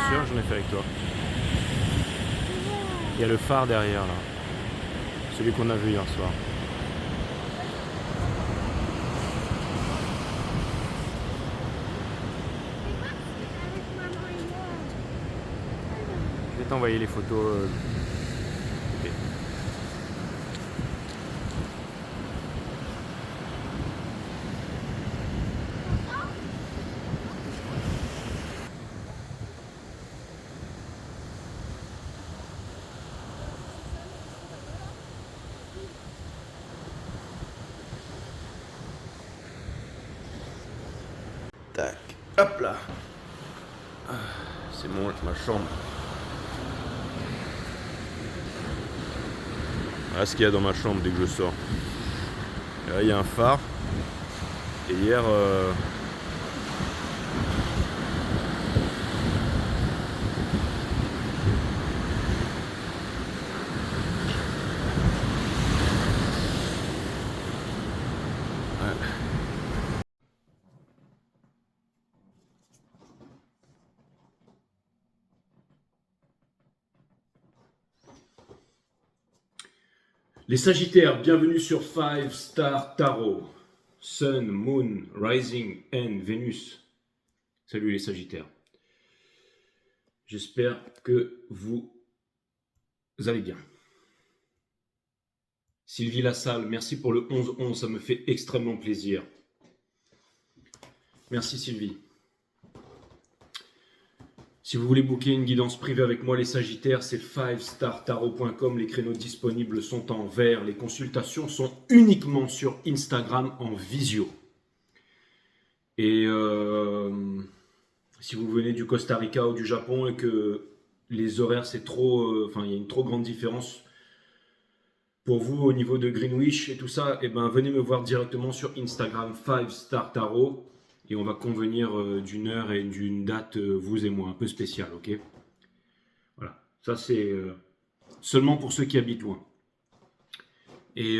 sûr, j'en ai fait avec toi. Il y a le phare derrière là. Celui qu'on a vu hier soir. Je vais t'envoyer les photos. Ok. Tac, hop là. C'est ma chambre. Voilà ce qu'il y a dans ma chambre dès que je sors. Et là, il y a un phare. Et hier, Les Sagittaires, bienvenue sur 5 Star Tarot. Sun, Moon, Rising and Venus. Salut les Sagittaires. J'espère que vous allez bien. Sylvie Lassalle, merci pour le 11-11, ça me fait extrêmement plaisir. Merci Sylvie. Si vous voulez booker une guidance privée avec moi les Sagittaires, c'est 5startarot.com. Les créneaux disponibles sont en vert. Les consultations sont uniquement sur Instagram en visio. Et si vous venez du Costa Rica ou du Japon et que les horaires c'est trop, il y a une trop grande différence pour vous au niveau de Greenwich et tout ça, et ben venez me voir directement sur Instagram 5 Star Tarot. Et on va convenir d'une heure et d'une date, vous et moi, un peu spéciale, ok? Voilà, ça c'est seulement pour ceux qui habitent loin. Et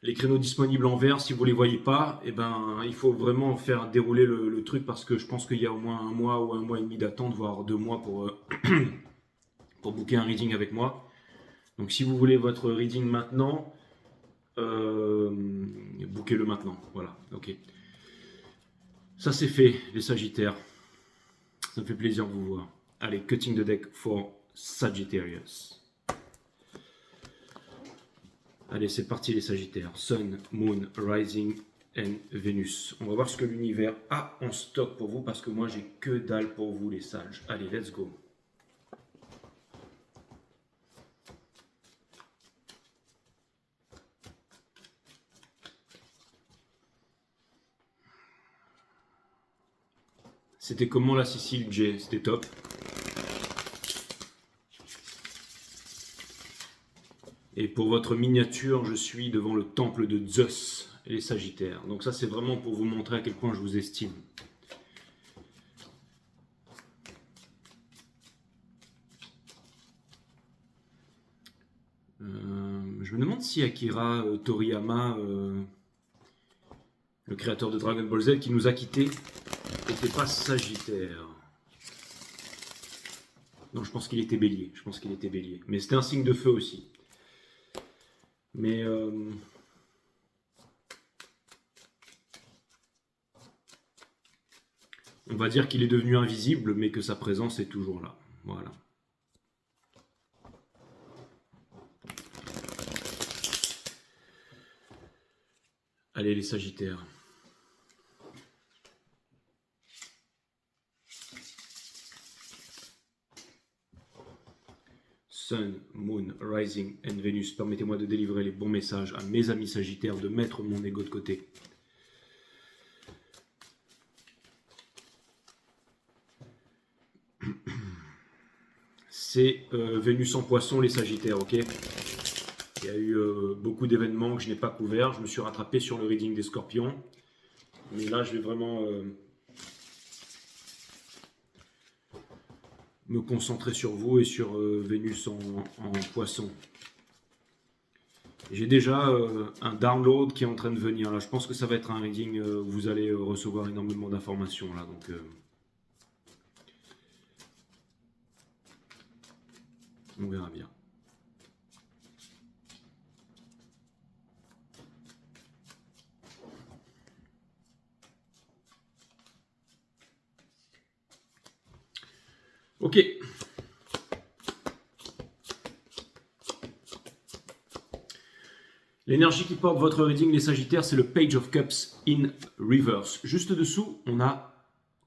les créneaux disponibles en vert, si vous ne les voyez pas, eh ben, il faut vraiment faire dérouler le truc parce que je pense qu'il y a au moins un mois ou un mois et demi d'attente, voire 2 mois pour booker un reading avec moi. Donc si vous voulez votre reading maintenant, bookez-le maintenant, voilà, ok. Ça c'est fait, les Sagittaires. Ça me fait plaisir de vous voir. Allez, cutting the deck for Sagittarius. Allez, c'est parti les Sagittaires. Sun, Moon, Rising and Venus. On va voir ce que l'univers a en stock pour vous parce que moi j'ai que dalle pour vous les sages. Allez, let's go. C'était comment la Cécile J? C'était top. Et pour votre miniature, je suis devant le temple de Zeus et les Sagittaires. Donc ça, c'est vraiment pour vous montrer à quel point je vous estime. Je me demande si Akira Toriyama, le créateur de Dragon Ball Z, qui nous a quittés, n'était pas Sagittaire. Non, je pense qu'il était Bélier. Je pense qu'il était Bélier. Mais c'était un signe de feu aussi. Mais on va dire qu'il est devenu invisible, mais que sa présence est toujours là. Voilà. Allez les Sagittaires. Sun, Moon, Rising and Venus. Permettez-moi de délivrer les bons messages à mes amis Sagittaires, de mettre mon ego de côté. C'est Vénus en Poisson, les Sagittaires, ok? Il y a eu beaucoup d'événements que je n'ai pas couverts. Je me suis rattrapé sur le reading des Scorpions. Mais là, je vais vraiment me concentrer sur vous et sur Vénus en Poisson. J'ai déjà un download qui est en train de venir. Là, je pense que ça va être un reading où vous allez recevoir énormément d'informations. Là, donc, On verra bien. Ok. L'énergie qui porte votre reading, les Sagittaires, c'est le Page of Cups in reverse. Juste dessous, on a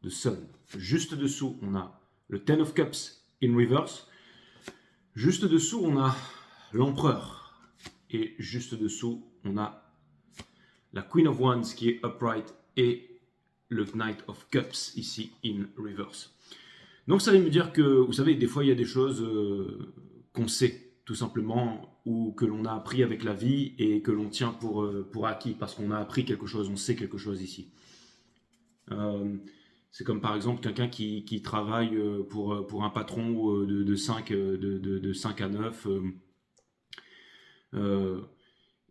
the Sun. Juste dessous, on a le Ten of Cups in reverse. Juste dessous, on a l'Empereur. Et juste dessous, on a la Queen of Wands qui est upright et le Knight of Cups ici in reverse. Donc ça veut me dire que, vous savez, des fois il y a des choses qu'on sait tout simplement ou que l'on a appris avec la vie et que l'on tient pour acquis parce qu'on a appris quelque chose, on sait quelque chose ici. C'est comme par exemple quelqu'un qui travaille pour un patron de 5 à 9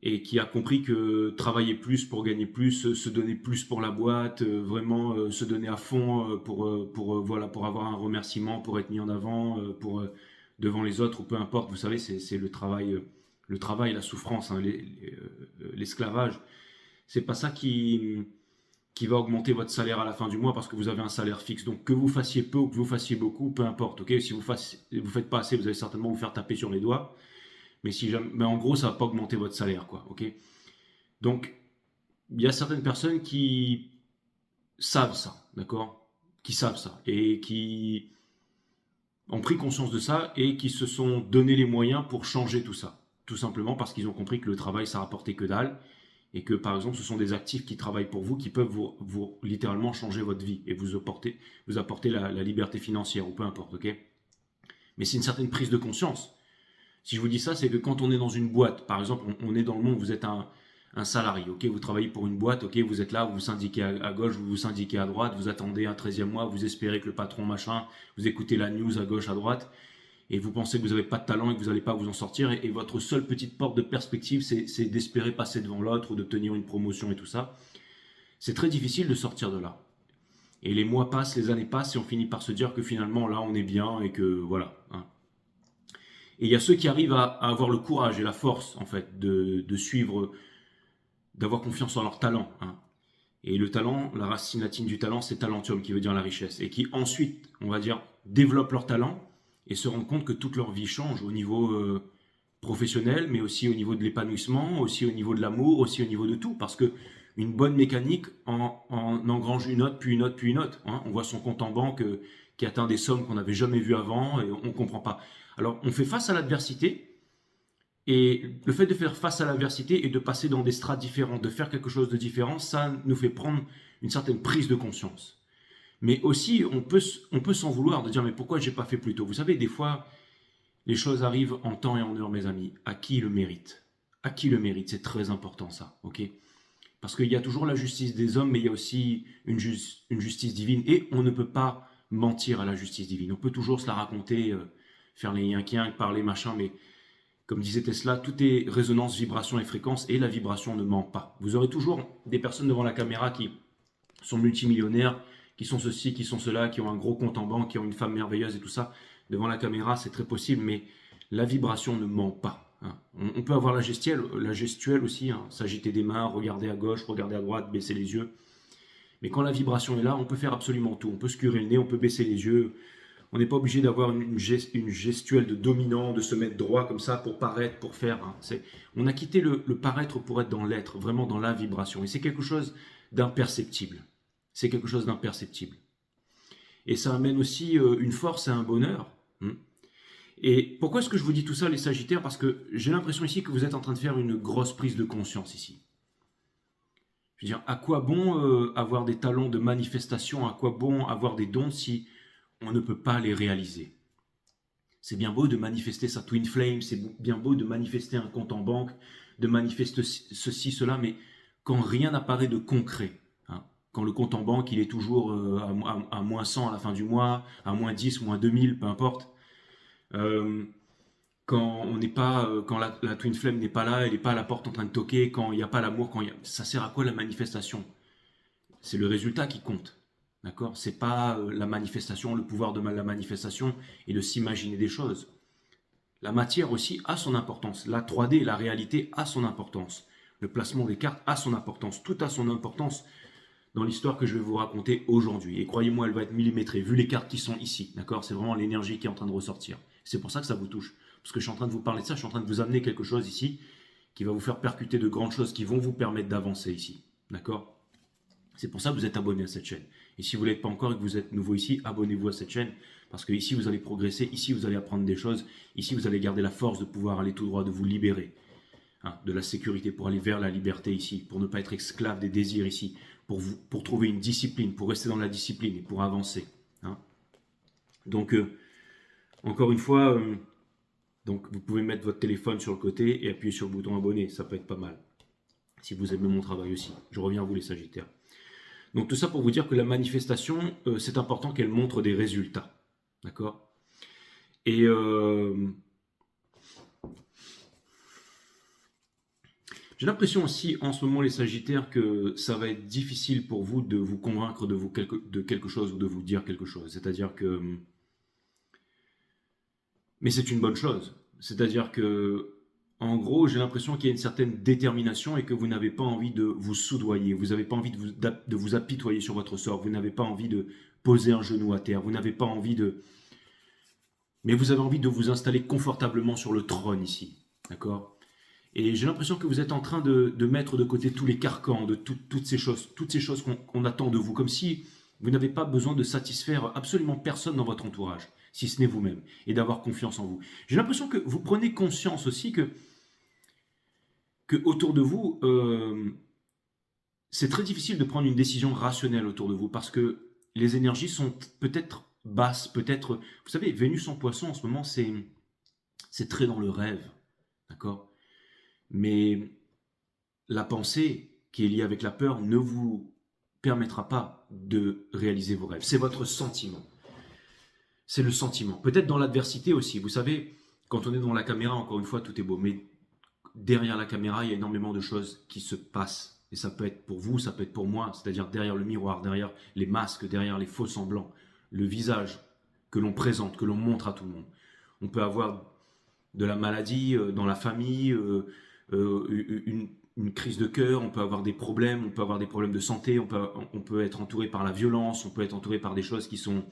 et qui a compris que travailler plus pour gagner plus, se donner plus pour la boîte, vraiment se donner à fond pour avoir un remerciement, pour être mis en avant, devant les autres ou peu importe, vous savez, c'est le travail, la souffrance, hein, l'esclavage. C'est pas ça qui va augmenter votre salaire à la fin du mois parce que vous avez un salaire fixe. Donc que vous fassiez peu ou que vous fassiez beaucoup, peu importe. Ok, si vous faites pas assez, vous allez certainement vous faire taper sur les doigts. Mais en gros, ça va pas augmenter votre salaire, quoi. Ok. Donc il y a certaines personnes qui savent ça, d'accord, qui savent ça et qui ont pris conscience de ça et qui se sont donné les moyens pour changer tout ça. Tout simplement parce qu'ils ont compris que le travail, ça rapportait que dalle. Et que par exemple, ce sont des actifs qui travaillent pour vous, qui peuvent vous littéralement changer votre vie et vous apporter la liberté financière ou peu importe, ok. Mais c'est une certaine prise de conscience. Si je vous dis ça, c'est que quand on est dans une boîte, par exemple, on est dans le monde, vous êtes un salarié, ok, vous travaillez pour une boîte, ok, vous êtes là, vous vous syndiquez à gauche, vous vous syndiquez à droite, vous attendez un 13e mois, vous espérez que le patron machin, vous écoutez la news à gauche, à droite, et vous pensez que vous n'avez pas de talent et que vous n'allez pas vous en sortir, et votre seule petite porte de perspective, c'est d'espérer passer devant l'autre ou d'obtenir une promotion et tout ça. C'est très difficile de sortir de là. Et les mois passent, les années passent, et on finit par se dire que finalement, là, on est bien, et que voilà. Hein. Et il y a ceux qui arrivent à avoir le courage et la force, en fait, de suivre, d'avoir confiance en leur talent. Hein. Et le talent, la racine latine du talent, c'est talentium, qui veut dire la richesse. Et qui ensuite, on va dire, développent leur talent, et se rendent compte que toute leur vie change au niveau professionnel, mais aussi au niveau de l'épanouissement, aussi au niveau de l'amour, aussi au niveau de tout. Parce que une bonne mécanique en engrange une note, puis une note, puis une note. Hein. On voit son compte en banque qui atteint des sommes qu'on n'avait jamais vues avant et on ne comprend pas. Alors, on fait face à l'adversité. Et le fait de faire face à l'adversité et de passer dans des strates différentes, de faire quelque chose de différent, ça nous fait prendre une certaine prise de conscience. Mais aussi, on peut s'en vouloir de dire mais pourquoi j'ai pas fait plus tôt. Vous savez, des fois, les choses arrivent en temps et en heure, mes amis. À qui le mérite? À qui le mérite? C'est très important ça, ok? Parce qu'il y a toujours la justice des hommes, mais il y a aussi une justice divine. Et on ne peut pas mentir à la justice divine. On peut toujours se la raconter, faire les yin-yang, parler machin, mais comme disait Tesla, tout est résonance, vibration et fréquence, et la vibration ne ment pas. Vous aurez toujours des personnes devant la caméra qui sont multimillionnaires, qui sont ceci, qui sont cela, qui ont un gros compte en banque, qui ont une femme merveilleuse et tout ça. Devant la caméra, c'est très possible, mais la vibration ne ment pas. Hein. On peut avoir la gestuelle aussi, hein, s'agiter des mains, regarder à gauche, regarder à droite, baisser les yeux. Mais quand la vibration est là, on peut faire absolument tout. On peut se curer le nez, on peut baisser les yeux. On n'est pas obligé d'avoir une gestuelle de dominant, de se mettre droit comme ça pour paraître, pour faire. Hein. On a quitté le paraître pour être dans l'être, vraiment dans la vibration. Et c'est quelque chose d'imperceptible. C'est quelque chose d'imperceptible. Et ça amène aussi une force et un bonheur. Et pourquoi est-ce que je vous dis tout ça, les Sagittaires? Parce que j'ai l'impression ici que vous êtes en train de faire une grosse prise de conscience ici. Je veux dire, à quoi bon avoir des talents de manifestation? À quoi bon avoir des dons si on ne peut pas les réaliser? C'est bien beau de manifester sa Twin Flame, c'est bien beau de manifester un compte en banque, de manifester ceci, cela, mais quand rien n'apparaît de concret, hein, quand le compte en banque il est toujours à moins 100 à la fin du mois, à moins 10, moins 2000, peu importe, quand on n'est pas, quand la Twin Flame n'est pas là, elle n'est pas à la porte en train de toquer, quand il n'y a pas l'amour, ça sert à quoi la manifestation? C'est le résultat qui compte. D'accord? C'est pas la manifestation, le pouvoir de la manifestation et de s'imaginer des choses. La matière aussi a son importance. La 3D, la réalité a son importance. Le placement des cartes a son importance. Tout a son importance dans l'histoire que je vais vous raconter aujourd'hui. Et croyez-moi, elle va être millimétrée, vu les cartes qui sont ici. D'accord? C'est vraiment l'énergie qui est en train de ressortir. C'est pour ça que ça vous touche. Parce que je suis en train de vous parler de ça, je suis en train de vous amener quelque chose ici qui va vous faire percuter de grandes choses qui vont vous permettre d'avancer ici. D'accord? C'est pour ça que vous êtes abonné à cette chaîne. Et si vous ne l'êtes pas encore et que vous êtes nouveau ici, abonnez-vous à cette chaîne. Parce que ici, vous allez progresser. Ici, vous allez apprendre des choses. Ici, vous allez garder la force de pouvoir aller tout droit, de vous libérer. Hein, de la sécurité pour aller vers la liberté ici. Pour ne pas être esclave des désirs ici. Pour trouver une discipline. Pour rester dans la discipline et pour avancer. Hein. Donc, encore une fois, donc vous pouvez mettre votre téléphone sur le côté et appuyer sur le bouton abonner. Ça peut être pas mal. Si vous aimez mon travail aussi. Je reviens à vous les Sagittaires. Donc tout ça pour vous dire que la manifestation, c'est important qu'elle montre des résultats. D'accord? Et j'ai l'impression aussi en ce moment les Sagittaires que ça va être difficile pour vous de vous convaincre de quelque chose ou de vous dire quelque chose. C'est-à-dire que... Mais c'est une bonne chose. C'est-à-dire que, en gros, j'ai l'impression qu'il y a une certaine détermination et que vous n'avez pas envie de vous soudoyer. Vous n'avez pas envie de vous apitoyer sur votre sort. Vous n'avez pas envie de poser un genou à terre. Vous n'avez pas envie de... Mais vous avez envie de vous installer confortablement sur le trône ici. D'accord? Et j'ai l'impression que vous êtes en train de mettre de côté tous les carcans, de toutes ces choses qu'on attend de vous. Comme si vous n'avez pas besoin de satisfaire absolument personne dans votre entourage, si ce n'est vous-même, et d'avoir confiance en vous. J'ai l'impression que vous prenez conscience aussi que autour de vous, c'est très difficile de prendre une décision rationnelle autour de vous, parce que les énergies sont peut-être basses, peut-être... Vous savez, Vénus en Poisson en ce moment, c'est très dans le rêve, d'accord? Mais la pensée qui est liée avec la peur ne vous permettra pas de réaliser vos rêves. C'est votre sentiment. C'est le sentiment. Peut-être dans l'adversité aussi. Vous savez, quand on est dans la caméra, encore une fois, tout est beau. Mais derrière la caméra, il y a énormément de choses qui se passent. Et ça peut être pour vous, ça peut être pour moi. C'est-à-dire derrière le miroir, derrière les masques, derrière les faux semblants. Le visage que l'on présente, que l'on montre à tout le monde. On peut avoir de la maladie dans la famille, une crise de cœur, on peut avoir des problèmes de santé, on peut être entouré par la violence, on peut être entouré par des choses qui sont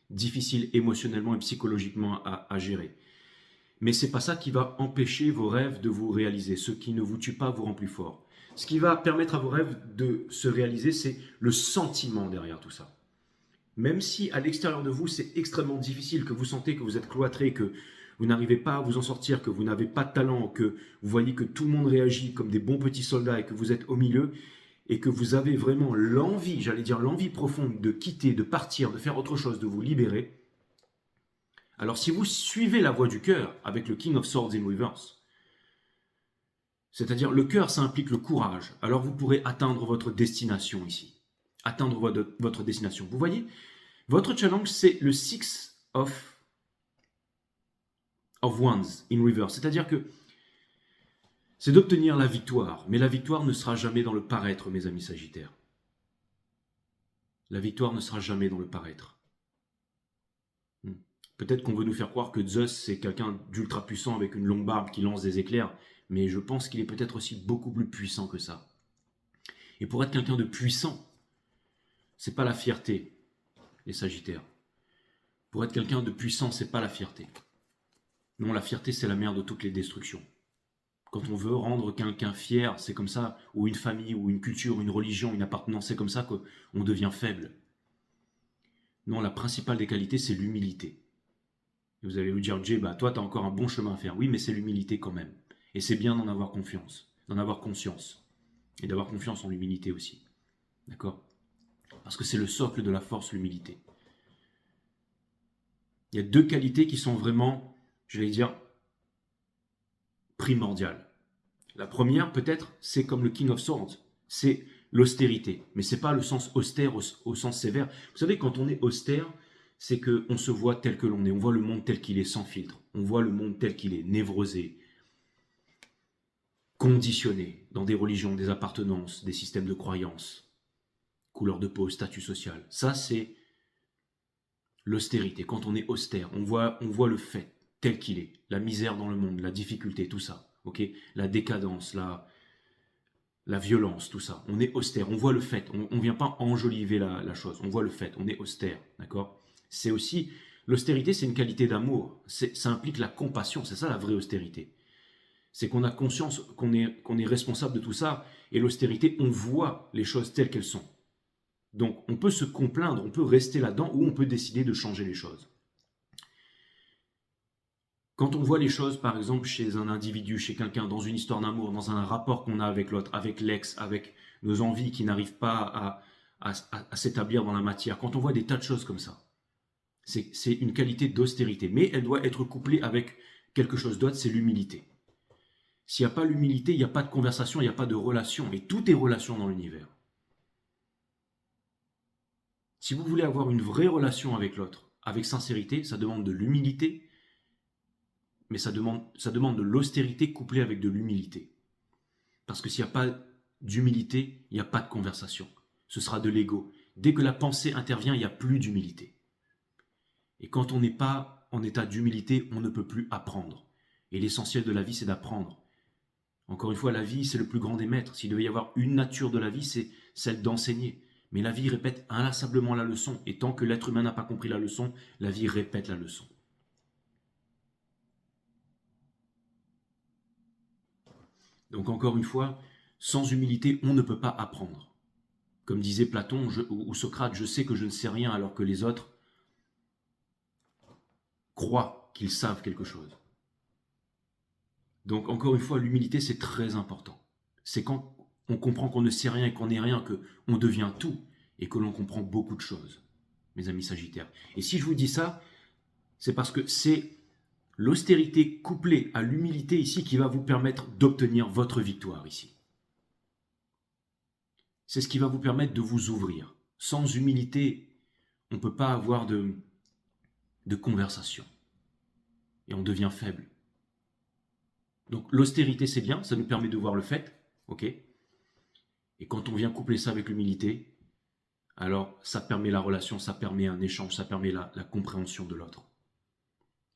difficiles émotionnellement et psychologiquement à gérer. Mais c'est pas ça qui va empêcher vos rêves de vous réaliser. Ce qui ne vous tue pas vous rend plus fort. Ce qui va permettre à vos rêves de se réaliser, c'est le sentiment derrière tout ça. Même si à l'extérieur de vous, c'est extrêmement difficile, que vous sentez que vous êtes cloîtré, que vous n'arrivez pas à vous en sortir, que vous n'avez pas de talent, que vous voyez que tout le monde réagit comme des bons petits soldats et que vous êtes au milieu et que vous avez vraiment l'envie, j'allais dire l'envie profonde de quitter, de partir, de faire autre chose, de vous libérer. Alors si vous suivez la voie du cœur avec le King of Swords in Reverse, c'est-à-dire le cœur, ça implique le courage, alors vous pourrez atteindre votre destination ici. Atteindre votre destination. Vous voyez, votre challenge, c'est le Six of Wands in Reverse. C'est-à-dire que c'est d'obtenir la victoire. Mais la victoire ne sera jamais dans le paraître, mes amis Sagittaires. La victoire ne sera jamais dans le paraître. Peut-être qu'on veut nous faire croire que Zeus, c'est quelqu'un d'ultra puissant avec une longue barbe qui lance des éclairs, mais je pense qu'il est peut-être aussi beaucoup plus puissant que ça. Et pour être quelqu'un de puissant, c'est pas la fierté, les Sagittaires. Pour être quelqu'un de puissant, c'est pas la fierté. Non, la fierté, c'est la mère de toutes les destructions. Quand on veut rendre quelqu'un fier, c'est comme ça, ou une famille, ou une culture, une religion, une appartenance, c'est comme ça qu'on devient faible. Non, la principale des qualités, c'est l'humilité. Vous allez vous dire, Jay, bah, toi, tu as encore un bon chemin à faire. Oui, mais c'est l'humilité quand même. Et c'est bien d'en avoir confiance, d'en avoir conscience. Et d'avoir confiance en l'humilité aussi. D'accord? Parce que c'est le socle de la force, l'humilité. Il y a deux qualités qui sont vraiment, je vais dire, primordiales. La première, peut-être, c'est comme le King of Swords. C'est l'austérité. Mais ce n'est pas le sens austère au sens sévère. Vous savez, quand on est austère, c'est qu'on se voit tel que l'on est. On voit le monde tel qu'il est, sans filtre. On voit le monde tel qu'il est, névrosé, conditionné dans des religions, des appartenances, des systèmes de croyances, couleur de peau, statut social. Ça, c'est l'austérité. Quand on est austère, on voit le fait tel qu'il est. La misère dans le monde, la difficulté, tout ça. Ok, la décadence, la violence, tout ça. On est austère, on voit le fait. On ne vient pas enjoliver la chose, on voit le fait, on est austère. D'accord. C'est aussi, l'austérité, c'est une qualité d'amour. Ça implique la compassion, c'est ça la vraie austérité. C'est qu'on a conscience qu'on est responsable de tout ça. Et l'austérité, on voit les choses telles qu'elles sont. Donc, on peut se complaindre, on peut rester là-dedans ou on peut décider de changer les choses. Quand on voit les choses, par exemple, chez un individu, chez quelqu'un, dans une histoire d'amour, dans un rapport qu'on a avec l'autre, avec l'ex, avec nos envies qui n'arrivent pas à s'établir dans la matière, quand on voit des tas de choses comme ça, c'est une qualité d'austérité. Mais elle doit être couplée avec quelque chose d'autre, c'est l'humilité. S'il n'y a pas l'humilité, il n'y a pas de conversation, il n'y a pas de relation. Et tout est relation dans l'univers. Si vous voulez avoir une vraie relation avec l'autre, avec sincérité, ça demande de l'humilité, mais ça demande de l'austérité couplée avec de l'humilité. Parce que s'il n'y a pas d'humilité, il n'y a pas de conversation. Ce sera de l'ego. Dès que la pensée intervient, il n'y a plus d'humilité. Et quand on n'est pas en état d'humilité, on ne peut plus apprendre. Et l'essentiel de la vie, c'est d'apprendre. Encore une fois, la vie, c'est le plus grand des maîtres. S'il devait y avoir une nature de la vie, c'est celle d'enseigner. Mais la vie répète inlassablement la leçon. Et tant que l'être humain n'a pas compris la leçon, la vie répète la leçon. Donc encore une fois, sans humilité, on ne peut pas apprendre. Comme disait Platon ou Socrate, je sais que je ne sais rien alors que les autres croient qu'ils savent quelque chose. Donc encore une fois, l'humilité c'est très important. C'est quand on comprend qu'on ne sait rien et qu'on n'est rien qu'on devient tout et que l'on comprend beaucoup de choses, mes amis Sagittaires. Et si je vous dis ça, c'est parce que c'est l'austérité couplée à l'humilité ici qui va vous permettre d'obtenir votre victoire ici. C'est ce qui va vous permettre de vous ouvrir. Sans humilité, on ne peut pas avoir de conversation. Et on devient faible. Donc l'austérité c'est bien, ça nous permet de voir le fait, ok. Et quand on vient coupler ça avec l'humilité, alors ça permet la relation, ça permet un échange, ça permet la compréhension de l'autre.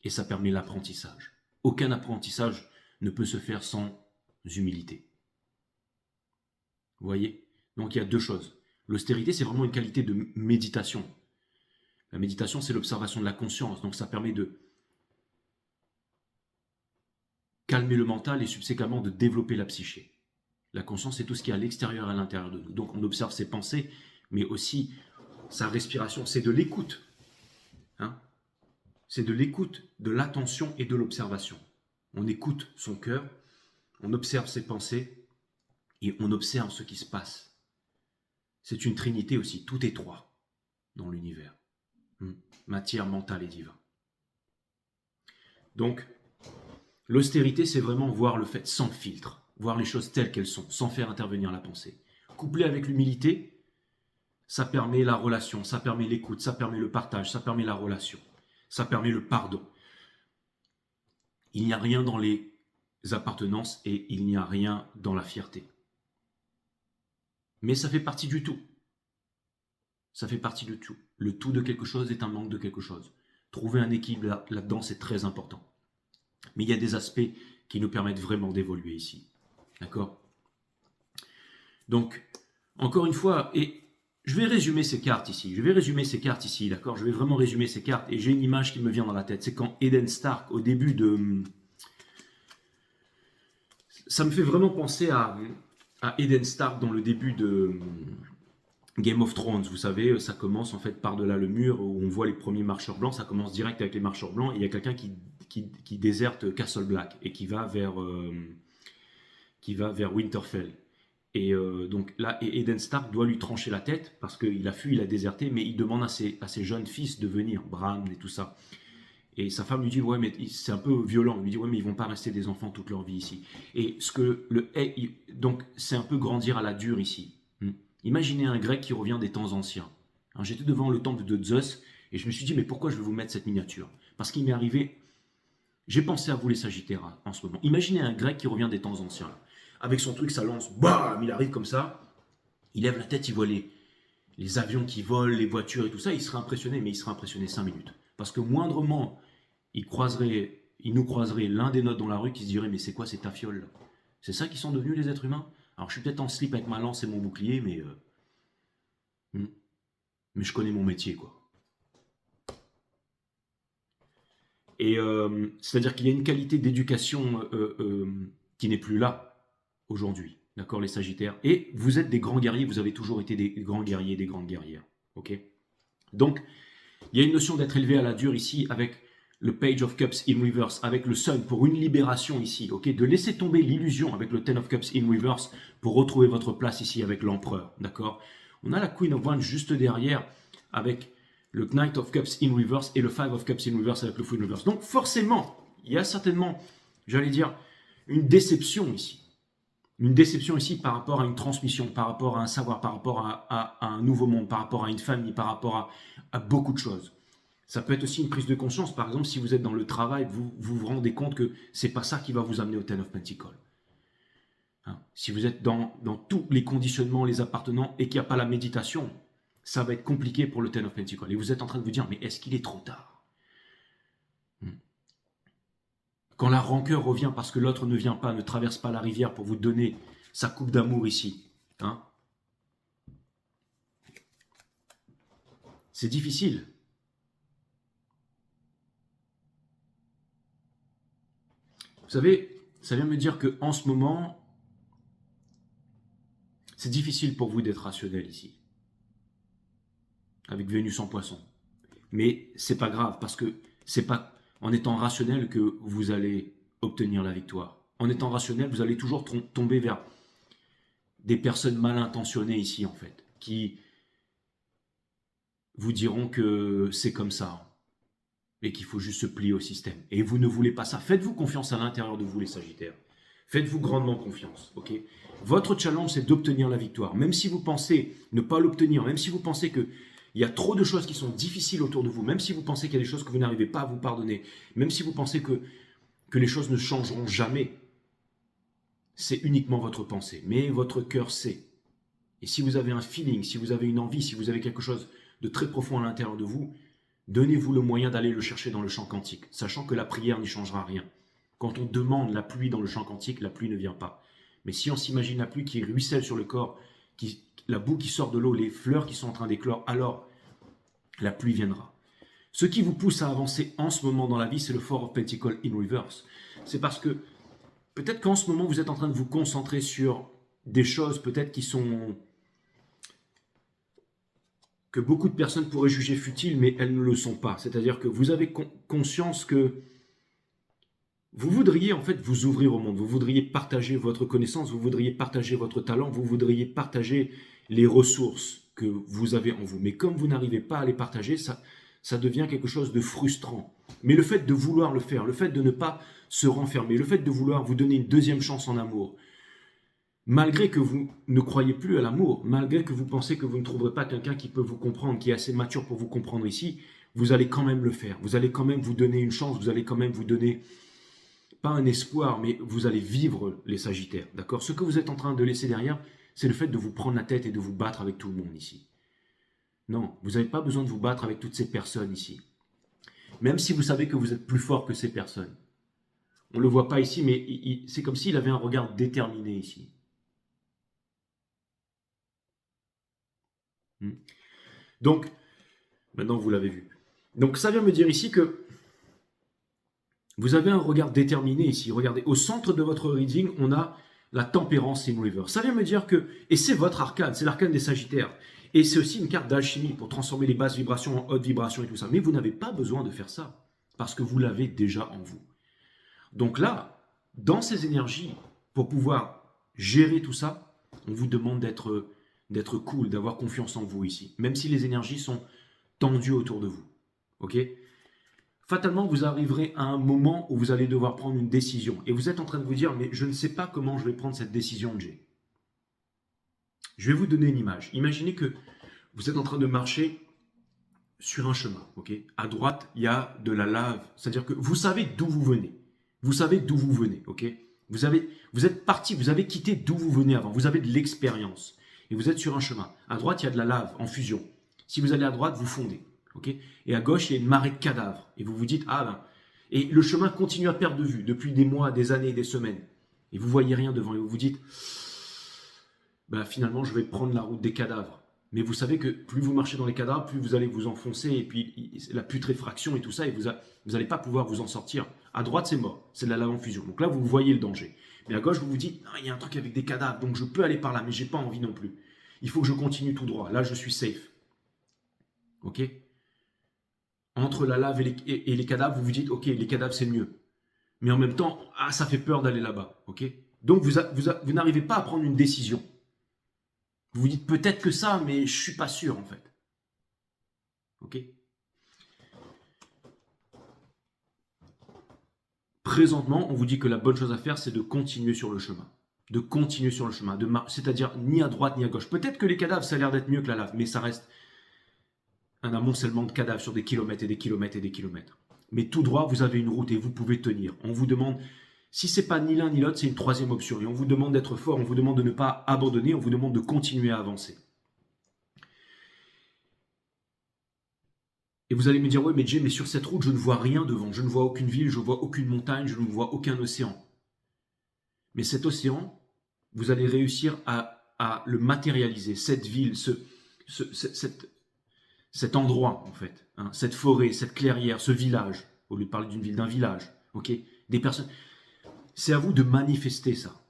Et ça permet l'apprentissage. Aucun apprentissage ne peut se faire sans humilité. Vous voyez? Donc il y a deux choses. L'austérité, c'est vraiment une qualité de méditation. La méditation, c'est l'observation de la conscience. Donc ça permet de calmer le mental et subséquemment de développer la psyché. La conscience, c'est tout ce qui est à l'extérieur et à l'intérieur de nous. Donc on observe ses pensées, mais aussi sa respiration. C'est de l'écoute. Hein? C'est de l'écoute, de l'attention et de l'observation. On écoute son cœur, on observe ses pensées et on observe ce qui se passe. C'est une trinité aussi, tout est trois dans l'univers. Matière, mentale et divin. Donc, l'austérité, c'est vraiment voir le fait sans filtre, voir les choses telles qu'elles sont, sans faire intervenir la pensée. Couplé avec l'humilité, ça permet la relation, ça permet l'écoute, ça permet le partage, ça permet la relation. Ça permet le pardon. Il n'y a rien dans les appartenances et il n'y a rien dans la fierté. Mais ça fait partie du tout. Ça fait partie de tout. Le tout de quelque chose est un manque de quelque chose. Trouver un équilibre là-dedans, c'est très important. Mais il y a des aspects qui nous permettent vraiment d'évoluer ici. D'accord? Donc, encore une fois, et je vais résumer ces cartes ici. D'accord? Je vais vraiment résumer ces cartes. Et j'ai une image qui me vient dans la tête. C'est quand Eden Stark, au début de... Ça me fait vraiment penser à Eden Stark dans le début de Game of Thrones. Vous savez, ça commence en fait par-delà le mur où on voit les premiers marcheurs blancs. Ça commence direct avec les marcheurs blancs. Et il y a quelqu'un qui déserte Castle Black et qui va vers Winterfell. Et donc là, Eden Stark doit lui trancher la tête parce qu'il a fui, il a déserté, mais il demande à ses jeunes fils de venir, Bran et tout ça. Et sa femme lui dit, ouais, mais c'est un peu violent. Il lui dit, ouais, mais ils vont pas rester des enfants toute leur vie ici. Et donc c'est un peu grandir à la dure ici. Imaginez un grec qui revient des temps anciens. J'étais devant le temple de Zeus et je me suis dit, mais pourquoi je vais vous mettre cette miniature? Parce qu'il m'est arrivé, j'ai pensé à vous les Sagittaires en ce moment. Imaginez un grec qui revient des temps anciens. Avec son truc, ça lance, bam, il arrive comme ça, il lève la tête, il voit les avions qui volent, les voitures et tout ça, il serait impressionné, mais il serait impressionné 5 minutes. Parce que moindrement, il croiserait ils nous croiseraient l'un des nôtres dans la rue qui se dirait mais c'est quoi ces tafioles là? C'est ça qui sont devenus les êtres humains? Alors je suis peut-être en slip avec ma lance et mon bouclier, hmm, mais je connais mon métier quoi. Et c'est-à-dire qu'il y a une qualité d'éducation qui n'est plus là aujourd'hui, d'accord, les Sagittaires. Et vous êtes des grands guerriers, vous avez toujours été des grands guerriers, des grandes guerrières, ok. Donc, il y a une notion d'être élevé à la dure ici avec le Page of Cups in Reverse, avec le Sun pour une libération ici, ok, de laisser tomber l'illusion avec le Ten of Cups in Reverse pour retrouver votre place ici avec l'Empereur, d'accord. On a la Queen of Wands juste derrière avec le Knight of Cups in Reverse et le Five of Cups in Reverse avec le Fool in Reverse. Donc forcément, il y a certainement, j'allais dire, une déception ici. Une déception ici par rapport à une transmission, par rapport à un savoir, par rapport à un nouveau monde, par rapport à une famille, par rapport à beaucoup de choses. Ça peut être aussi une prise de conscience. Par exemple, si vous êtes dans le travail, vous rendez compte que c'est pas ça qui va vous amener au Ten of Pentacles. Hein? Si vous êtes dans tous les conditionnements, les appartenants et qu'il n'y a pas la méditation, ça va être compliqué pour le Ten of Pentacles. Et vous êtes en train de vous dire, mais est-ce qu'il est trop tard? Quand la rancœur revient parce que l'autre ne vient pas, ne traverse pas la rivière pour vous donner sa coupe d'amour ici, hein, c'est difficile. Vous savez, ça vient me dire qu'en ce moment, c'est difficile pour vous d'être rationnel ici. Avec Vénus en Poisson. Mais c'est pas grave parce que c'est pas en étant rationnel que vous allez obtenir la victoire. En étant rationnel, vous allez toujours tomber vers des personnes mal intentionnées ici en fait, qui vous diront que c'est comme ça et qu'il faut juste se plier au système. Et vous ne voulez pas ça. Faites-vous confiance à l'intérieur de vous les Sagittaires. Faites-vous grandement confiance, ok? Votre challenge, c'est d'obtenir la victoire. Même si vous pensez ne pas l'obtenir, même si vous pensez qu'il y a trop de choses qui sont difficiles autour de vous, même si vous pensez qu'il y a des choses que vous n'arrivez pas à vous pardonner, même si vous pensez que les choses ne changeront jamais, c'est uniquement votre pensée. Mais votre cœur sait. Et si vous avez un feeling, si vous avez une envie, si vous avez quelque chose de très profond à l'intérieur de vous, donnez-vous le moyen d'aller le chercher dans le champ quantique, sachant que la prière n'y changera rien. Quand on demande la pluie dans le champ quantique, la pluie ne vient pas. Mais si on s'imagine la pluie qui ruisselle sur le corps, la boue qui sort de l'eau, les fleurs qui sont en train d'éclore, alors la pluie viendra. Ce qui vous pousse à avancer en ce moment dans la vie, c'est le Four of Pentacles in Reverse. C'est parce que peut-être qu'en ce moment, vous êtes en train de vous concentrer sur des choses peut-être qui sont... que beaucoup de personnes pourraient juger futiles, mais elles ne le sont pas. C'est-à-dire que vous avez conscience que vous voudriez en fait vous ouvrir au monde, vous voudriez partager votre connaissance, vous voudriez partager votre talent, vous voudriez partager les ressources que vous avez en vous. Mais comme vous n'arrivez pas à les partager, ça devient quelque chose de frustrant. Mais le fait de vouloir le faire, le fait de ne pas se renfermer, le fait de vouloir vous donner une deuxième chance en amour, malgré que vous ne croyez plus à l'amour, malgré que vous pensez que vous ne trouverez pas quelqu'un qui peut vous comprendre, qui est assez mature pour vous comprendre ici, vous allez quand même le faire. Vous allez quand même vous donner une chance, vous allez quand même vous donner... pas un espoir, mais vous allez vivre les Sagittaires, d'accord? Ce que vous êtes en train de laisser derrière, c'est le fait de vous prendre la tête et de vous battre avec tout le monde ici. Non, vous n'avez pas besoin de vous battre avec toutes ces personnes ici. Même si vous savez que vous êtes plus fort que ces personnes. On ne le voit pas ici, mais c'est comme s'il avait un regard déterminé ici. Donc, maintenant vous l'avez vu. Donc ça vient me dire ici que vous avez un regard déterminé ici. Regardez, au centre de votre reading, on a la tempérance in reverse. Ça vient me dire que, et c'est votre arcane, c'est l'arcane des Sagittaires. Et c'est aussi une carte d'alchimie pour transformer les basses vibrations en hautes vibrations et tout ça. Mais vous n'avez pas besoin de faire ça, parce que vous l'avez déjà en vous. Donc là, dans ces énergies, pour pouvoir gérer tout ça, on vous demande d'être cool, d'avoir confiance en vous ici. Même si les énergies sont tendues autour de vous. Ok ? Fatalement, vous arriverez à un moment où vous allez devoir prendre une décision. Et vous êtes en train de vous dire, mais je ne sais pas comment je vais prendre cette décision, Jay. Je vais vous donner une image. Imaginez que vous êtes en train de marcher sur un chemin. Okay, à droite, il y a de la lave. C'est-à-dire que vous savez d'où vous venez. Vous savez d'où vous venez. Okay, vous êtes parti, vous avez quitté d'où vous venez avant. Vous avez de l'expérience. Et vous êtes sur un chemin. À droite, il y a de la lave en fusion. Si vous allez à droite, vous fondez. Okay, et à gauche, il y a une marée de cadavres. Et vous vous dites, ah ben, Et le chemin continue à perdre de vue depuis des mois, des années, des semaines. Et vous voyez rien devant et vous vous dites, bah, finalement, je vais prendre la route des cadavres. Mais vous savez que plus vous marchez dans les cadavres, plus vous allez vous enfoncer et puis la putréfaction et tout ça, et vous n'allez pas pouvoir vous en sortir. À droite, c'est mort, c'est de la lave en fusion. Donc là, vous voyez le danger. Mais à gauche, vous vous dites, non, il y a un truc avec des cadavres, donc je peux aller par là, mais j'ai pas envie non plus. Il faut que je continue tout droit. Là, je suis safe. Ok? Entre la lave et les cadavres, vous vous dites, ok, les cadavres, c'est mieux. Mais en même temps, ah, ça fait peur d'aller là-bas. Ok? Donc, vous n'arrivez pas à prendre une décision. Vous vous dites peut-être que ça, mais je suis pas sûr en fait. Ok? Présentement, on vous dit que la bonne chose à faire, c'est de continuer sur le chemin. De continuer sur le chemin. C'est-à-dire ni à droite ni à gauche. Peut-être que les cadavres, ça a l'air d'être mieux que la lave, mais ça reste un amoncellement de cadavres sur des kilomètres et des kilomètres et des kilomètres. Mais tout droit, vous avez une route et vous pouvez tenir. On vous demande, si c'est pas ni l'un ni l'autre, c'est une troisième option. Et on vous demande d'être fort, on vous demande de ne pas abandonner, on vous demande de continuer à avancer. Et vous allez me dire, ouais, mais Jay, mais sur cette route, je ne vois rien devant. Je ne vois aucune ville, je ne vois aucune montagne, je ne vois aucun océan. Mais cet océan, vous allez réussir à le matérialiser. Cette ville, cet endroit, en fait. Hein, cette forêt, cette clairière, ce village. Au lieu de parler d'une ville, d'un village. Ok? Des personnes. C'est à vous de manifester ça.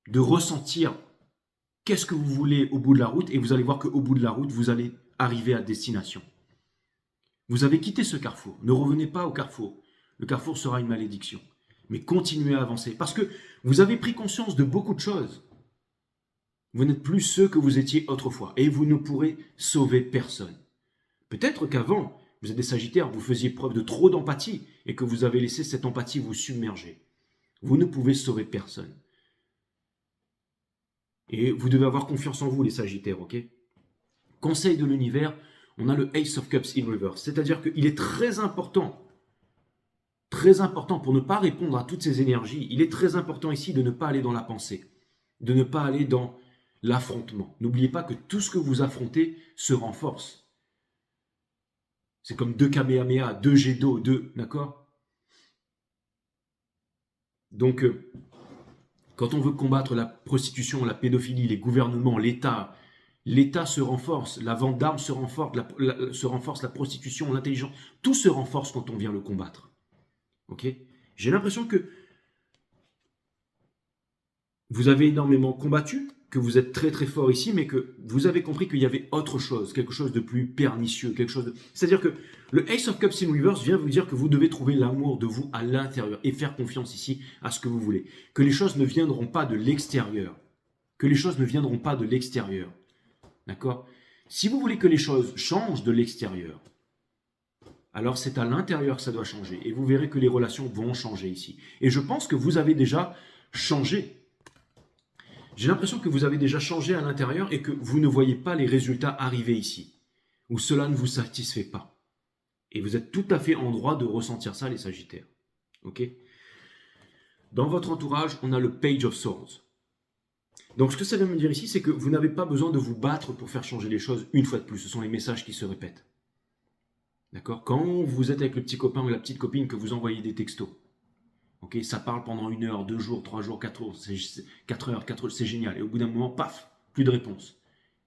De ressentir qu'est-ce que vous voulez au bout de la route. Et vous allez voir qu'au bout de la route, vous allez arriver à destination. Vous avez quitté ce carrefour. Ne revenez pas au carrefour. Le carrefour sera une malédiction. Mais continuez à avancer. Parce que vous avez pris conscience de beaucoup de choses. Vous n'êtes plus ceux que vous étiez autrefois. Et vous ne pourrez sauver personne. Peut-être qu'avant, vous êtes des Sagittaires, vous faisiez preuve de trop d'empathie et que vous avez laissé cette empathie vous submerger. Vous ne pouvez sauver personne. Et vous devez avoir confiance en vous, les Sagittaires, ok? Conseil de l'univers, on a le Ace of Cups in reverse. C'est-à-dire qu'il est très important pour ne pas répondre à toutes ces énergies, il est très important ici de ne pas aller dans la pensée, de ne pas aller dans l'affrontement. N'oubliez pas que tout ce que vous affrontez se renforce. C'est comme 2 Kamehameha, 2 jets d'eau, 2, d'accord? Donc, quand on veut combattre la prostitution, la pédophilie, les gouvernements, l'État se renforce, la vente d'armes se renforce, la prostitution, l'intelligence, tout se renforce quand on vient le combattre. Ok? J'ai l'impression que vous avez énormément combattu, que vous êtes très très fort ici, mais que vous avez compris qu'il y avait autre chose, quelque chose de plus pernicieux, quelque chose de... C'est-à-dire que le Ace of Cups in Reverse vient vous dire que vous devez trouver l'amour de vous à l'intérieur et faire confiance ici à ce que vous voulez. Que les choses ne viendront pas de l'extérieur. Que les choses ne viendront pas de l'extérieur. D'accord? Si vous voulez que les choses changent de l'extérieur, alors c'est à l'intérieur que ça doit changer. Et vous verrez que les relations vont changer ici. Et je pense que vous avez déjà changé. J'ai l'impression que vous avez déjà changé à l'intérieur et que vous ne voyez pas les résultats arriver ici. Ou cela ne vous satisfait pas. Et vous êtes tout à fait en droit de ressentir ça, les Sagittaires. Ok? Dans votre entourage, on a le Page of Swords. Donc ce que ça veut me dire ici, c'est que vous n'avez pas besoin de vous battre pour faire changer les choses une fois de plus. Ce sont les messages qui se répètent. D'accord? Quand vous êtes avec le petit copain ou la petite copine, que vous envoyez des textos, ok, ça parle pendant 1 heure, 2 jours, 3 jours, 4 jours, 4 heures, c'est génial. Et au bout d'un moment, paf, plus de réponse.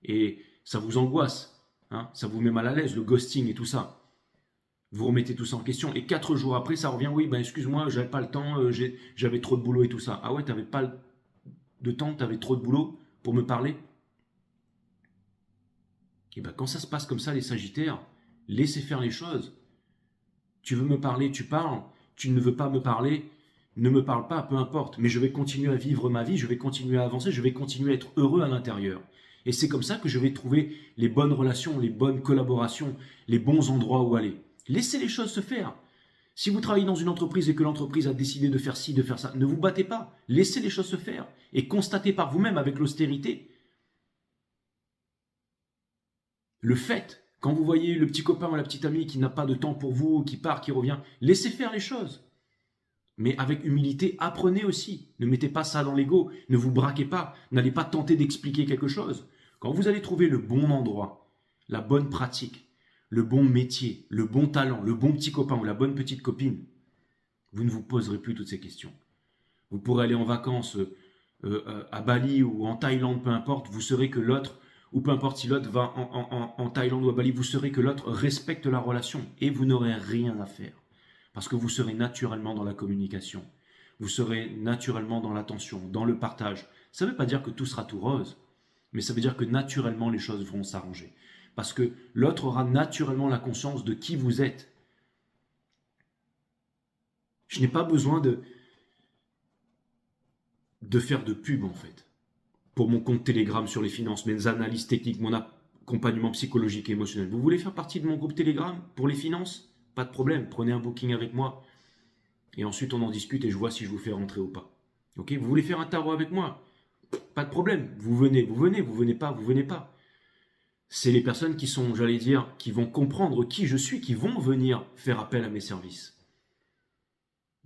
Et ça vous angoisse, hein, ça vous met mal à l'aise, le ghosting et tout ça. Vous remettez tout ça en question. Et 4 jours après, ça revient, oui, ben excuse-moi, j'avais pas le temps, j'avais trop de boulot et tout ça. Ah ouais, t'avais pas de temps, t'avais trop de boulot pour me parler? Et ben quand ça se passe comme ça, les Sagittaires, laissez faire les choses. Tu veux me parler, tu parles. Tu ne veux pas me parler, ne me parle pas, peu importe. Mais je vais continuer à vivre ma vie, je vais continuer à avancer, je vais continuer à être heureux à l'intérieur. Et c'est comme ça que je vais trouver les bonnes relations, les bonnes collaborations, les bons endroits où aller. Laissez les choses se faire. Si vous travaillez dans une entreprise et que l'entreprise a décidé de faire ci, de faire ça, ne vous battez pas. Laissez les choses se faire. Et constatez par vous-même avec l'austérité le fait. Quand vous voyez le petit copain ou la petite amie qui n'a pas de temps pour vous, qui part, qui revient, laissez faire les choses. Mais avec humilité, apprenez aussi. Ne mettez pas ça dans l'ego, ne vous braquez pas, n'allez pas tenter d'expliquer quelque chose. Quand vous allez trouver le bon endroit, la bonne pratique, le bon métier, le bon talent, le bon petit copain ou la bonne petite copine, vous ne vous poserez plus toutes ces questions. Vous pourrez aller en vacances à Bali ou en Thaïlande, peu importe, vous saurez que l'autre, ou peu importe si l'autre va en Thaïlande ou à Bali, vous saurez que l'autre respecte la relation et vous n'aurez rien à faire. Parce que vous serez naturellement dans la communication. Vous serez naturellement dans l'attention, dans le partage. Ça ne veut pas dire que tout sera tout rose, mais ça veut dire que naturellement les choses vont s'arranger. Parce que l'autre aura naturellement la conscience de qui vous êtes. Je n'ai pas besoin de faire de pub en fait. Pour mon compte Telegram sur les finances, mes analyses techniques, mon accompagnement psychologique et émotionnel. Vous voulez faire partie de mon groupe Telegram pour les finances? Pas de problème, prenez un booking avec moi. Et ensuite on en discute et je vois si je vous fais rentrer ou pas. Ok? Vous voulez faire un tarot avec moi? Pas de problème, vous venez, vous venez pas, vous venez pas. C'est les personnes qui sont, j'allais dire, qui vont comprendre qui je suis, qui vont venir faire appel à mes services.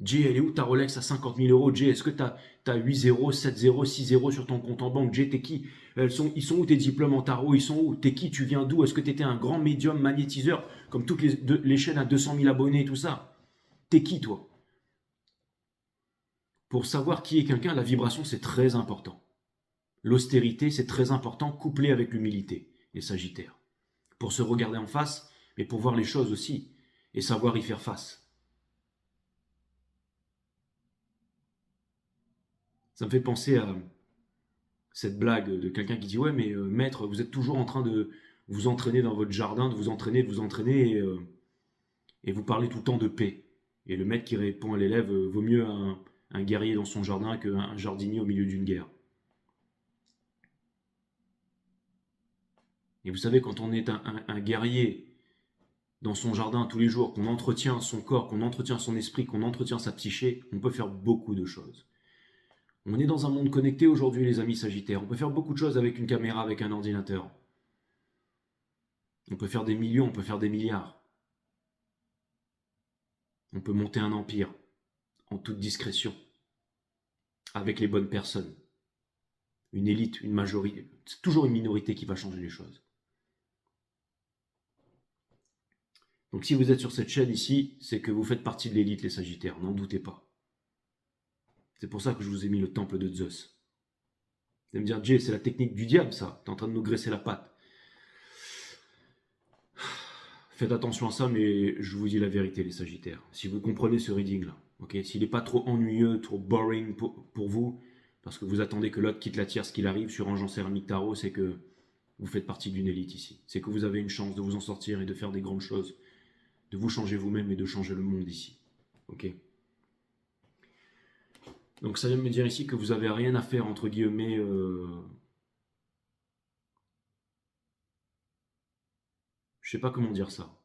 Jay, elle est où ta Rolex à 50 000 euros? Jay, est-ce que tu as 8 0, 7 0, 6 0 sur ton compte en banque? Jay, t'es qui? Ils sont où tes diplômes en tarot? Ils sont où? T'es qui? Tu viens d'où? Est-ce que tu étais un grand médium magnétiseur comme toutes les chaînes à 200 000 abonnés et tout ça? T'es qui toi? Pour savoir qui est quelqu'un, la vibration c'est très important. L'austérité c'est très important, couplé avec l'humilité, les Sagittaires. Pour se regarder en face, mais pour voir les choses aussi et savoir y faire face. Ça me fait penser à cette blague de quelqu'un qui dit « Ouais, mais maître, vous êtes toujours en train de vous entraîner dans votre jardin, de vous entraîner, et vous parlez tout le temps de paix. » Et le maître qui répond à l'élève « Vaut mieux un guerrier dans son jardin qu'un jardinier au milieu d'une guerre. » Et vous savez, quand on est un guerrier dans son jardin tous les jours, qu'on entretient son corps, qu'on entretient son esprit, qu'on entretient sa psyché, on peut faire beaucoup de choses. On est dans un monde connecté aujourd'hui, les amis Sagittaires. On peut faire beaucoup de choses avec une caméra, avec un ordinateur. On peut faire des millions, on peut faire des milliards. On peut monter un empire en toute discrétion, avec les bonnes personnes. Une élite, une majorité. C'est toujours une minorité qui va changer les choses. Donc si vous êtes sur cette chaîne ici, c'est que vous faites partie de l'élite, les Sagittaires. N'en doutez pas. C'est pour ça que je vous ai mis le temple de Zeus. Vous allez me dire, Jay, c'est la technique du diable, ça. Tu es en train de nous graisser la patte. Faites attention à ça, mais je vous dis la vérité, les Sagittaires. Si vous comprenez ce reading-là, okay, s'il n'est pas trop ennuyeux, trop boring pour vous, parce que vous attendez que l'autre quitte la tierce qu'il arrive sur Ange Céramique Tarot, c'est que vous faites partie d'une élite ici. C'est que vous avez une chance de vous en sortir et de faire des grandes choses, de vous changer vous-même et de changer le monde ici. Ok. Donc ça vient me dire ici que vous n'avez rien à faire, entre guillemets, je sais pas comment dire ça.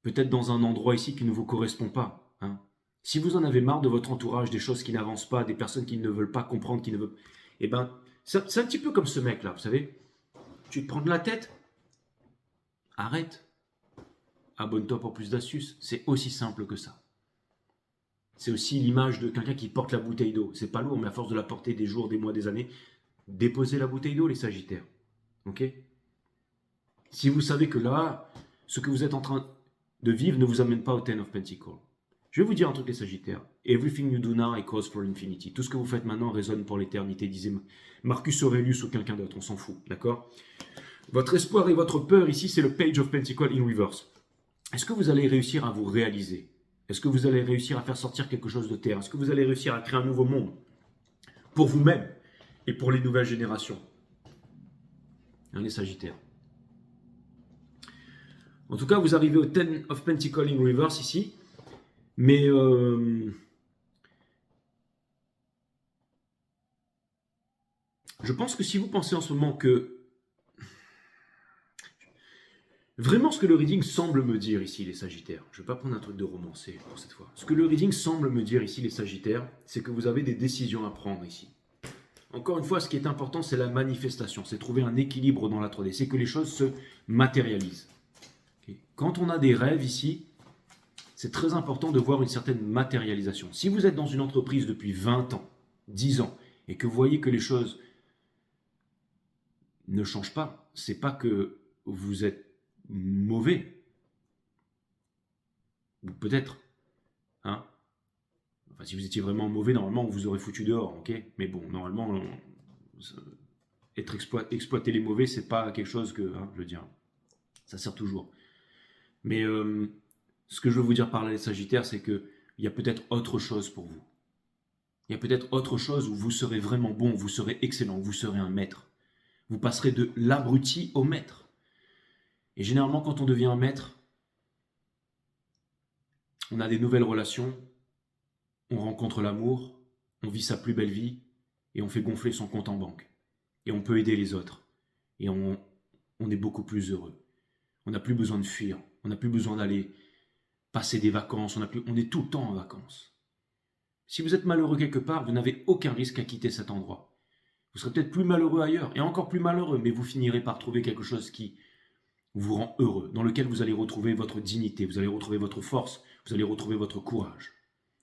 Peut-être dans un endroit ici qui ne vous correspond pas. Hein. Si vous en avez marre de votre entourage, des choses qui n'avancent pas, des personnes qui ne veulent pas comprendre, qui ne veulent... Eh ben, c'est un petit peu comme ce mec-là, vous savez. Tu te prends de la tête, arrête. Abonne-toi pour plus d'astuces. C'est aussi simple que ça. C'est aussi l'image de quelqu'un qui porte la bouteille d'eau. C'est pas lourd, mais à force de la porter des jours, des mois, des années, déposez la bouteille d'eau, les Sagittaires. Ok? Si vous savez que là, ce que vous êtes en train de vivre ne vous amène pas au Ten of Pentacles. Je vais vous dire un truc, les Sagittaires. Everything you do now is cause for infinity. Tout ce que vous faites maintenant résonne pour l'éternité, disait Marcus Aurelius ou quelqu'un d'autre. On s'en fout, d'accord? Votre espoir et votre peur ici, c'est le Page of Pentacles in reverse. Est-ce que vous allez réussir à vous réaliser? Est-ce que vous allez réussir à faire sortir quelque chose de terre? Est-ce que vous allez réussir à créer un nouveau monde pour vous-même et pour les nouvelles générations? Hein, les Sagittaires. En tout cas, vous arrivez au Ten of Pentacles in reverse ici. Mais je pense que si vous pensez en ce moment que vraiment ce que le reading semble me dire ici, les Sagittaires, je ne vais pas prendre un truc de romancé pour cette fois. Ce que le reading semble me dire ici, les Sagittaires, c'est que vous avez des décisions à prendre ici. Encore une fois, ce qui est important, c'est la manifestation, c'est trouver un équilibre dans la 3D, c'est que les choses se matérialisent. Okay. Quand on a des rêves ici, c'est très important de voir une certaine matérialisation. Si vous êtes dans une entreprise depuis 20 ans, 10 ans, et que vous voyez que les choses ne changent pas, c'est pas que vous êtes mauvais, Ou peut-être. Hein. Enfin, si vous étiez vraiment mauvais, normalement, on vous aurait foutu dehors, ok? Mais bon, normalement, exploiter les mauvais, c'est pas quelque chose que, hein, je veux dire, ça sert toujours. Mais ce que je veux vous dire par là, les Sagittaires, c'est qu'il y a peut-être autre chose pour vous. Il y a peut-être autre chose où vous serez vraiment bon, vous serez excellent, vous serez un maître. Vous passerez de l'abruti au maître. Et généralement, quand on devient un maître, on a des nouvelles relations, on rencontre l'amour, on vit sa plus belle vie et on fait gonfler son compte en banque. Et on peut aider les autres. Et on est beaucoup plus heureux. On n'a plus besoin de fuir. On n'a plus besoin d'aller passer des vacances. On est tout le temps en vacances. Si vous êtes malheureux quelque part, vous n'avez aucun risque à quitter cet endroit. Vous serez peut-être plus malheureux ailleurs, et encore plus malheureux, mais vous finirez par trouver quelque chose qui vous rend heureux, dans lequel vous allez retrouver votre dignité, vous allez retrouver votre force, vous allez retrouver votre courage.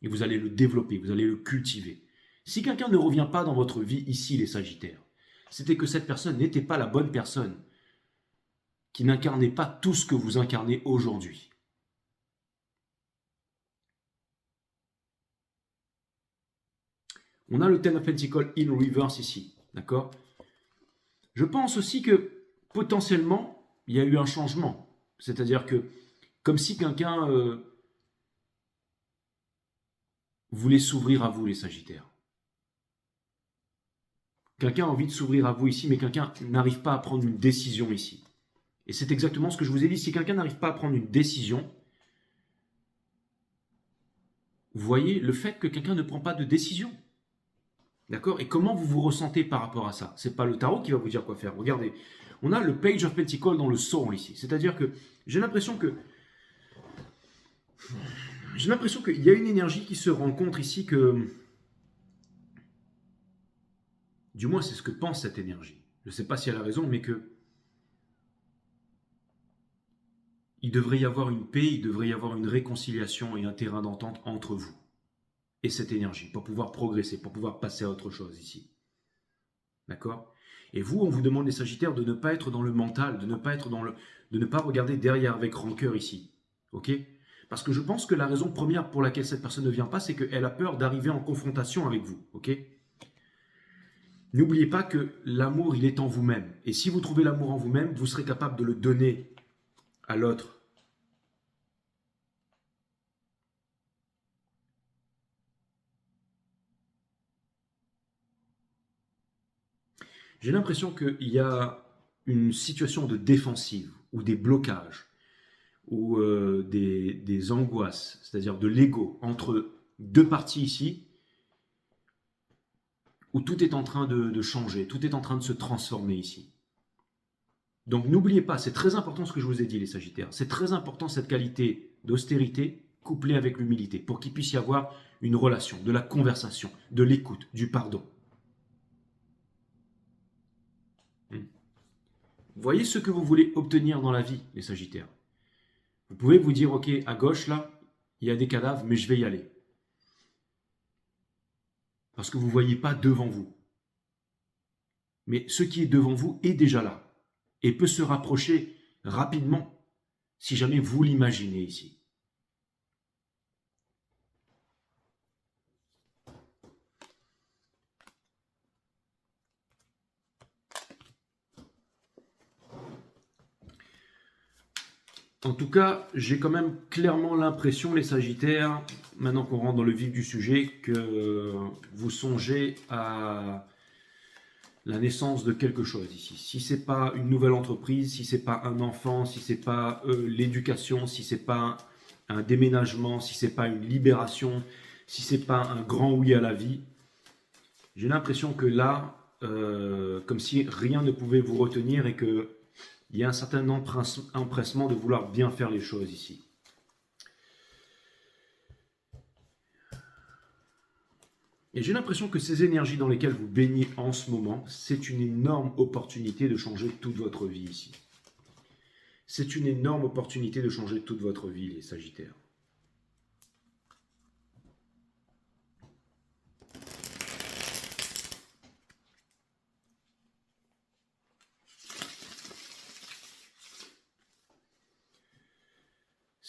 Et vous allez le développer, vous allez le cultiver. Si quelqu'un ne revient pas dans votre vie ici, les Sagittaires, c'était que cette personne n'était pas la bonne personne, qui n'incarnait pas tout ce que vous incarnez aujourd'hui. On a le Ten of Pentacles in reverse ici, d'accord? Je pense aussi que potentiellement, il y a eu un changement. C'est-à-dire que, comme si quelqu'un voulait s'ouvrir à vous, les Sagittaires. Quelqu'un a envie de s'ouvrir à vous ici, mais quelqu'un n'arrive pas à prendre une décision ici. Et c'est exactement ce que je vous ai dit. Si quelqu'un n'arrive pas à prendre une décision, vous voyez le fait que quelqu'un ne prend pas de décision. D'accord? Et comment vous vous ressentez par rapport à ça? C'est pas le tarot qui va vous dire quoi faire. Regardez, on a le Page of Pentacles dans le soul ici. C'est-à-dire que j'ai l'impression qu'il y a une énergie qui se rencontre ici que... Du moins, c'est ce que pense cette énergie. Je ne sais pas si elle a raison, mais que il devrait y avoir une paix, il devrait y avoir une réconciliation et un terrain d'entente entre vous et cette énergie pour pouvoir progresser, pour pouvoir passer à autre chose ici. D'accord? Et vous, on vous demande les Sagittaires de ne pas être dans le mental, de ne pas regarder derrière avec rancœur ici. Ok? Parce que je pense que la raison première pour laquelle cette personne ne vient pas, c'est qu'elle a peur d'arriver en confrontation avec vous. Ok? N'oubliez pas que l'amour, il est en vous-même. Et si vous trouvez l'amour en vous-même, vous serez capable de le donner à l'autre. J'ai l'impression qu'il y a une situation de défensive ou des blocages ou des angoisses, c'est-à-dire de l'ego entre deux parties ici, où tout est en train de changer, tout est en train de se transformer ici. Donc n'oubliez pas, c'est très important ce que je vous ai dit les Sagittaires, c'est très important cette qualité d'austérité couplée avec l'humilité, pour qu'il puisse y avoir une relation, de la conversation, de l'écoute, du pardon. Voyez ce que vous voulez obtenir dans la vie, les Sagittaires. Vous pouvez vous dire, ok, à gauche, là, il y a des cadavres, mais je vais y aller. Parce que vous ne voyez pas devant vous. Mais ce qui est devant vous est déjà là. Et peut se rapprocher rapidement, si jamais vous l'imaginez ici. En tout cas, j'ai quand même clairement l'impression, les Sagittaires, maintenant qu'on rentre dans le vif du sujet, que vous songez à la naissance de quelque chose ici. Si ce n'est pas une nouvelle entreprise, si ce n'est pas un enfant, si ce n'est pas l'éducation, si ce n'est pas un déménagement, si ce n'est pas une libération, si ce n'est pas un grand oui à la vie, j'ai l'impression que là, comme si rien ne pouvait vous retenir et que il y a un certain empressement de vouloir bien faire les choses ici. Et j'ai l'impression que ces énergies dans lesquelles vous baignez en ce moment, c'est une énorme opportunité de changer toute votre vie ici. C'est une énorme opportunité de changer toute votre vie, les Sagittaires.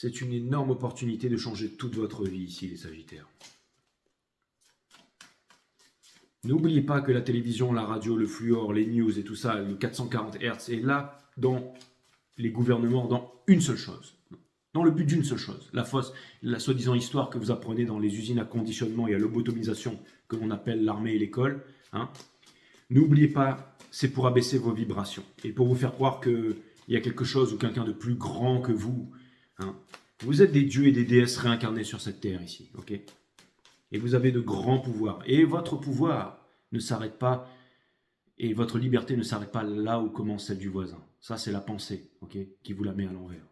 C'est une énorme opportunité de changer toute votre vie ici, les Sagittaires. N'oubliez pas que la télévision, la radio, le fluor, les news et tout ça, le 440 Hz est là dans les gouvernements dans une seule chose. Dans le but d'une seule chose. La soi-disant histoire que vous apprenez dans les usines à conditionnement et à lobotomisation que l'on appelle l'armée et l'école. Hein. N'oubliez pas, c'est pour abaisser vos vibrations et pour vous faire croire qu'il y a quelque chose ou quelqu'un de plus grand que vous. Hein. Vous êtes des dieux et des déesses réincarnés sur cette terre ici. Ok ? Et vous avez de grands pouvoirs. Et votre pouvoir ne s'arrête pas, et votre liberté ne s'arrête pas là où commence celle du voisin. Ça, c'est la pensée, ok, qui vous la met à l'envers.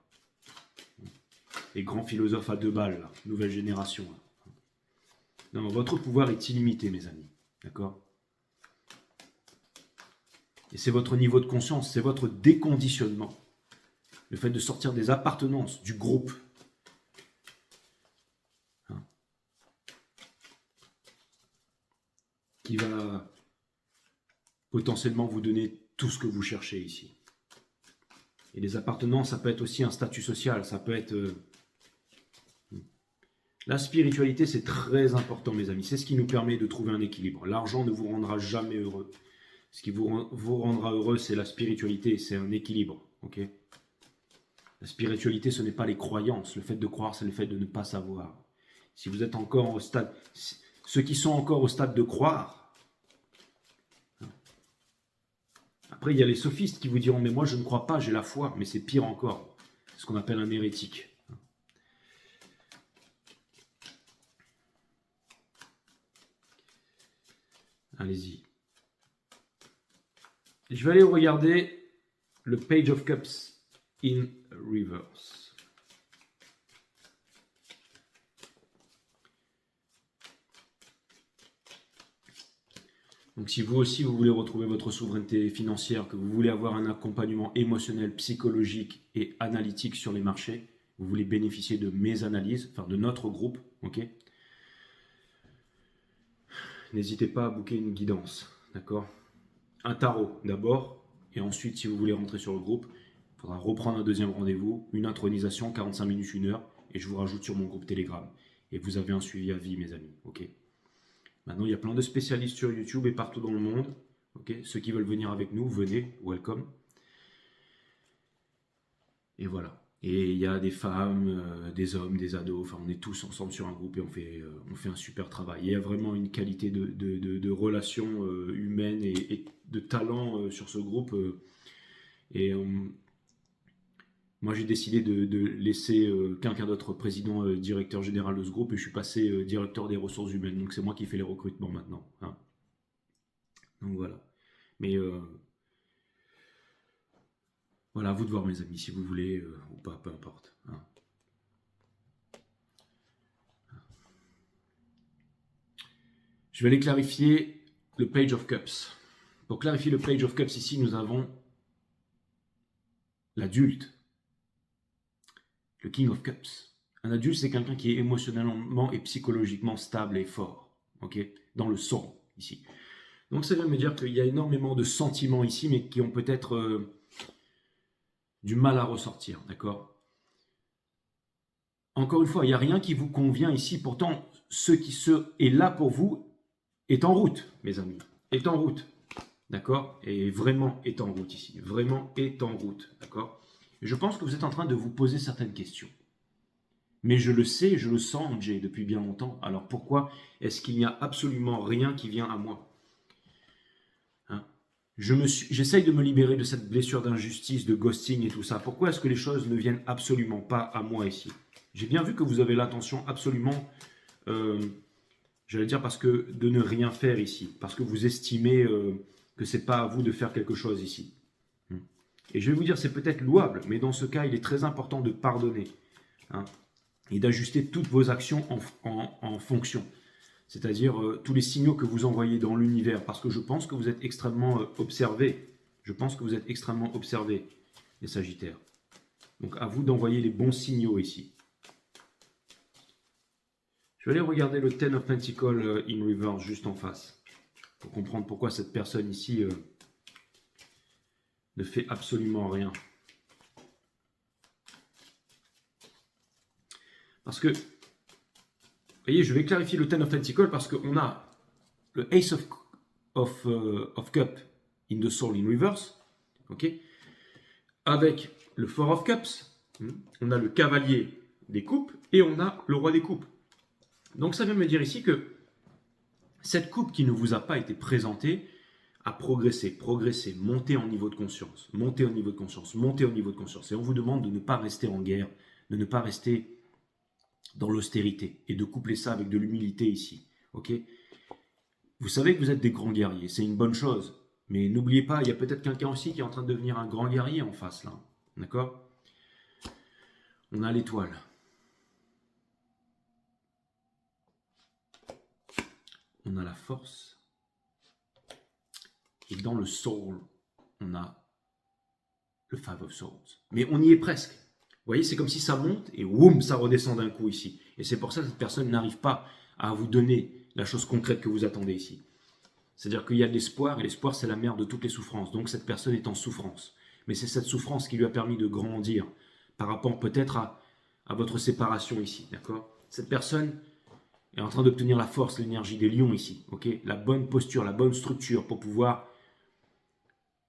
Les grands philosophes à 2 balles, là, nouvelle génération. Là. Non, votre pouvoir est illimité, mes amis. D'accord ? Et c'est votre niveau de conscience, c'est votre déconditionnement. Le fait de sortir des appartenances, du groupe. Qui va potentiellement vous donner tout ce que vous cherchez ici. Et les appartenances, ça peut être aussi un statut social, ça peut être... La spiritualité, c'est très important, mes amis. C'est ce qui nous permet de trouver un équilibre. L'argent ne vous rendra jamais heureux. Ce qui vous rendra heureux, c'est la spiritualité, c'est un équilibre. Okay ? La spiritualité, ce n'est pas les croyances. Le fait de croire, c'est le fait de ne pas savoir. Si vous êtes encore au stade... Ceux qui sont encore au stade de croire. Après, il y a les sophistes qui vous diront « Mais moi, je ne crois pas, j'ai la foi. » Mais c'est pire encore. C'est ce qu'on appelle un hérétique. Allez-y. Je vais aller regarder le Page of Cups in reverse. Donc si vous aussi, vous voulez retrouver votre souveraineté financière, que vous voulez avoir un accompagnement émotionnel, psychologique et analytique sur les marchés, vous voulez bénéficier de mes analyses, enfin de notre groupe, ok ? N'hésitez pas à booker une guidance, d'accord ? Un tarot d'abord, et ensuite si vous voulez rentrer sur le groupe, il faudra reprendre un deuxième rendez-vous, une intronisation, 45 minutes, 1 heure, et je vous rajoute sur mon groupe Telegram. Et vous avez un suivi à vie, mes amis, ok ? Maintenant, il y a plein de spécialistes sur YouTube et partout dans le monde. Okay, ceux qui veulent venir avec nous, venez, welcome. Et voilà. Et il y a des femmes, des hommes, des ados. Enfin, on est tous ensemble sur un groupe et on fait un super travail. Il y a vraiment une qualité de relations humaines et de talent sur ce groupe. Moi, j'ai décidé de laisser quelqu'un d'autre président, directeur général de ce groupe, et je suis passé directeur des ressources humaines. Donc, c'est moi qui fais les recrutements maintenant. Hein. Donc, voilà. Mais voilà, à vous de voir, mes amis, si vous voulez ou pas, peu importe. Hein. Je vais aller clarifier le Page of Cups. Pour clarifier le Page of Cups, ici, nous avons l'adulte. Le King of Cups. Un adulte, c'est quelqu'un qui est émotionnellement et psychologiquement stable et fort. Okay, dans le son, ici. Donc, ça vient me dire qu'il y a énormément de sentiments ici, mais qui ont peut-être du mal à ressortir. D'accord ? Encore une fois, il n'y a rien qui vous convient ici. Pourtant, ce qui est là pour vous est en route, mes amis. Est en route. D'accord ? Et vraiment est en route ici. Vraiment est en route. D'accord ? Je pense que vous êtes en train de vous poser certaines questions. Mais je le sais, je le sens, Jay, depuis bien longtemps. Alors pourquoi est-ce qu'il n'y a absolument rien qui vient à moi ? Hein ? J'essaye de me libérer de cette blessure d'injustice, de ghosting et tout ça. Pourquoi est-ce que les choses ne viennent absolument pas à moi ici ? J'ai bien vu que vous avez l'intention absolument, j'allais dire parce que de ne rien faire ici. Parce que vous estimez que ce n'est pas à vous de faire quelque chose ici. Et je vais vous dire, c'est peut-être louable, mais dans ce cas, il est très important de pardonner. Hein, et d'ajuster toutes vos actions en fonction. C'est-à-dire tous les signaux que vous envoyez dans l'univers. Parce que je pense que vous êtes extrêmement observés. Je pense que vous êtes extrêmement observés, les Sagittaires. Donc à vous d'envoyer les bons signaux ici. Je vais aller regarder le Ten of Pentacles in reverse juste en face. Pour comprendre pourquoi cette personne ici ne fait absolument rien. Parce que, vous voyez, je vais clarifier le Ten of Pentacles parce qu'on a le Ace of Cup in the Soul in Reverse, ok, avec le Four of Cups, on a le Cavalier des Coupes et on a le Roi des Coupes. Donc ça vient me dire ici que cette coupe qui ne vous a pas été présentée a progressé, monté en niveau de conscience, monté au niveau de conscience, monté au niveau de conscience. Et on vous demande de ne pas rester en guerre, de ne pas rester dans l'austérité et de coupler ça avec de l'humilité ici, ok. Vous savez que vous êtes des grands guerriers, c'est une bonne chose. Mais n'oubliez pas, il y a peut-être quelqu'un aussi qui est en train de devenir un grand guerrier en face, là. D'accord? On a l'étoile. On a la force. Et dans le soul, on a le Five of Swords. Mais on y est presque. Vous voyez, c'est comme si ça monte et boum, ça redescend d'un coup ici. Et c'est pour ça que cette personne n'arrive pas à vous donner la chose concrète que vous attendez ici. C'est-à-dire qu'il y a de l'espoir, et l'espoir, c'est la mère de toutes les souffrances. Donc cette personne est en souffrance. Mais c'est cette souffrance qui lui a permis de grandir par rapport peut-être à votre séparation ici. D'accord? Cette personne est en train d'obtenir la force, l'énergie des lions ici. Ok? La bonne posture, la bonne structure pour pouvoir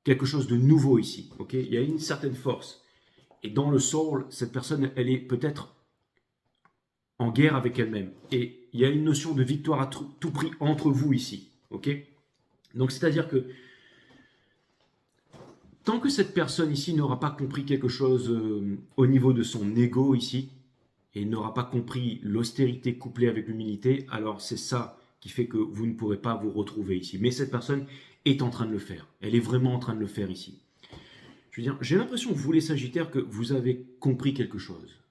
quelque chose de nouveau ici. Ok? Il y a une certaine force. Et dans le soul, cette personne, elle est peut-être en guerre avec elle-même. Et il y a une notion de victoire à tout prix entre vous ici. Ok? Donc, c'est-à-dire que tant que cette personne ici n'aura pas compris quelque chose au niveau de son ego ici, et n'aura pas compris l'austérité couplée avec l'humilité, alors c'est ça qui fait que vous ne pourrez pas vous retrouver ici. Mais cette personne est en train de le faire. Elle est vraiment en train de le faire ici. Je veux dire, j'ai l'impression, vous les Sagittaires, que vous avez compris quelque chose.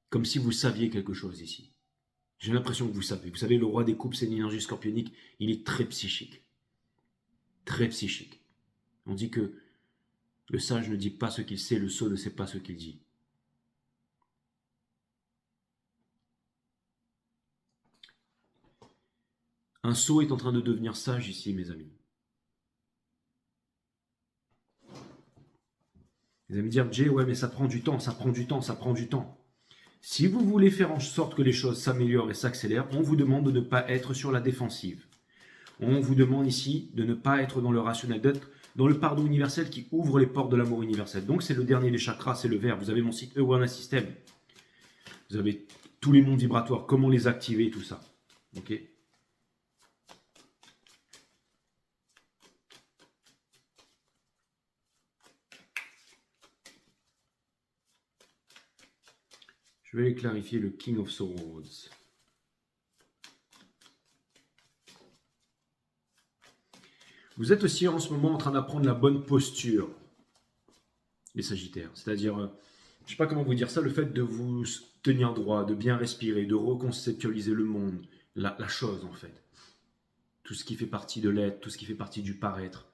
Comme si vous saviez quelque chose ici. J'ai l'impression que vous savez. Vous savez, le roi des coupes, c'est une énergie scorpionique. Il est très psychique. Très psychique. On dit que le sage ne dit pas ce qu'il sait, le sot ne sait pas ce qu'il dit. Un sot est en train de devenir sage ici, mes amis. Vous allez me dire, Jay, ouais, mais ça prend du temps, ça prend du temps, ça prend du temps. Si vous voulez faire en sorte que les choses s'améliorent et s'accélèrent, on vous demande de ne pas être sur la défensive. On vous demande ici de ne pas être dans le rationnel, d'être dans le pardon universel qui ouvre les portes de l'amour universel. Donc c'est le dernier des chakras, c'est le vert. Vous avez mon site Awareness System. Vous avez tous les mondes vibratoires, comment les activer, tout ça. Ok ? Je vais clarifier le King of Swords. Vous êtes aussi en ce moment en train d'apprendre la bonne posture, les Sagittaires. C'est-à-dire, je ne sais pas comment vous dire ça, le fait de vous tenir droit, de bien respirer, de reconceptualiser le monde, la chose en fait. Tout ce qui fait partie de l'être, tout ce qui fait partie du paraître.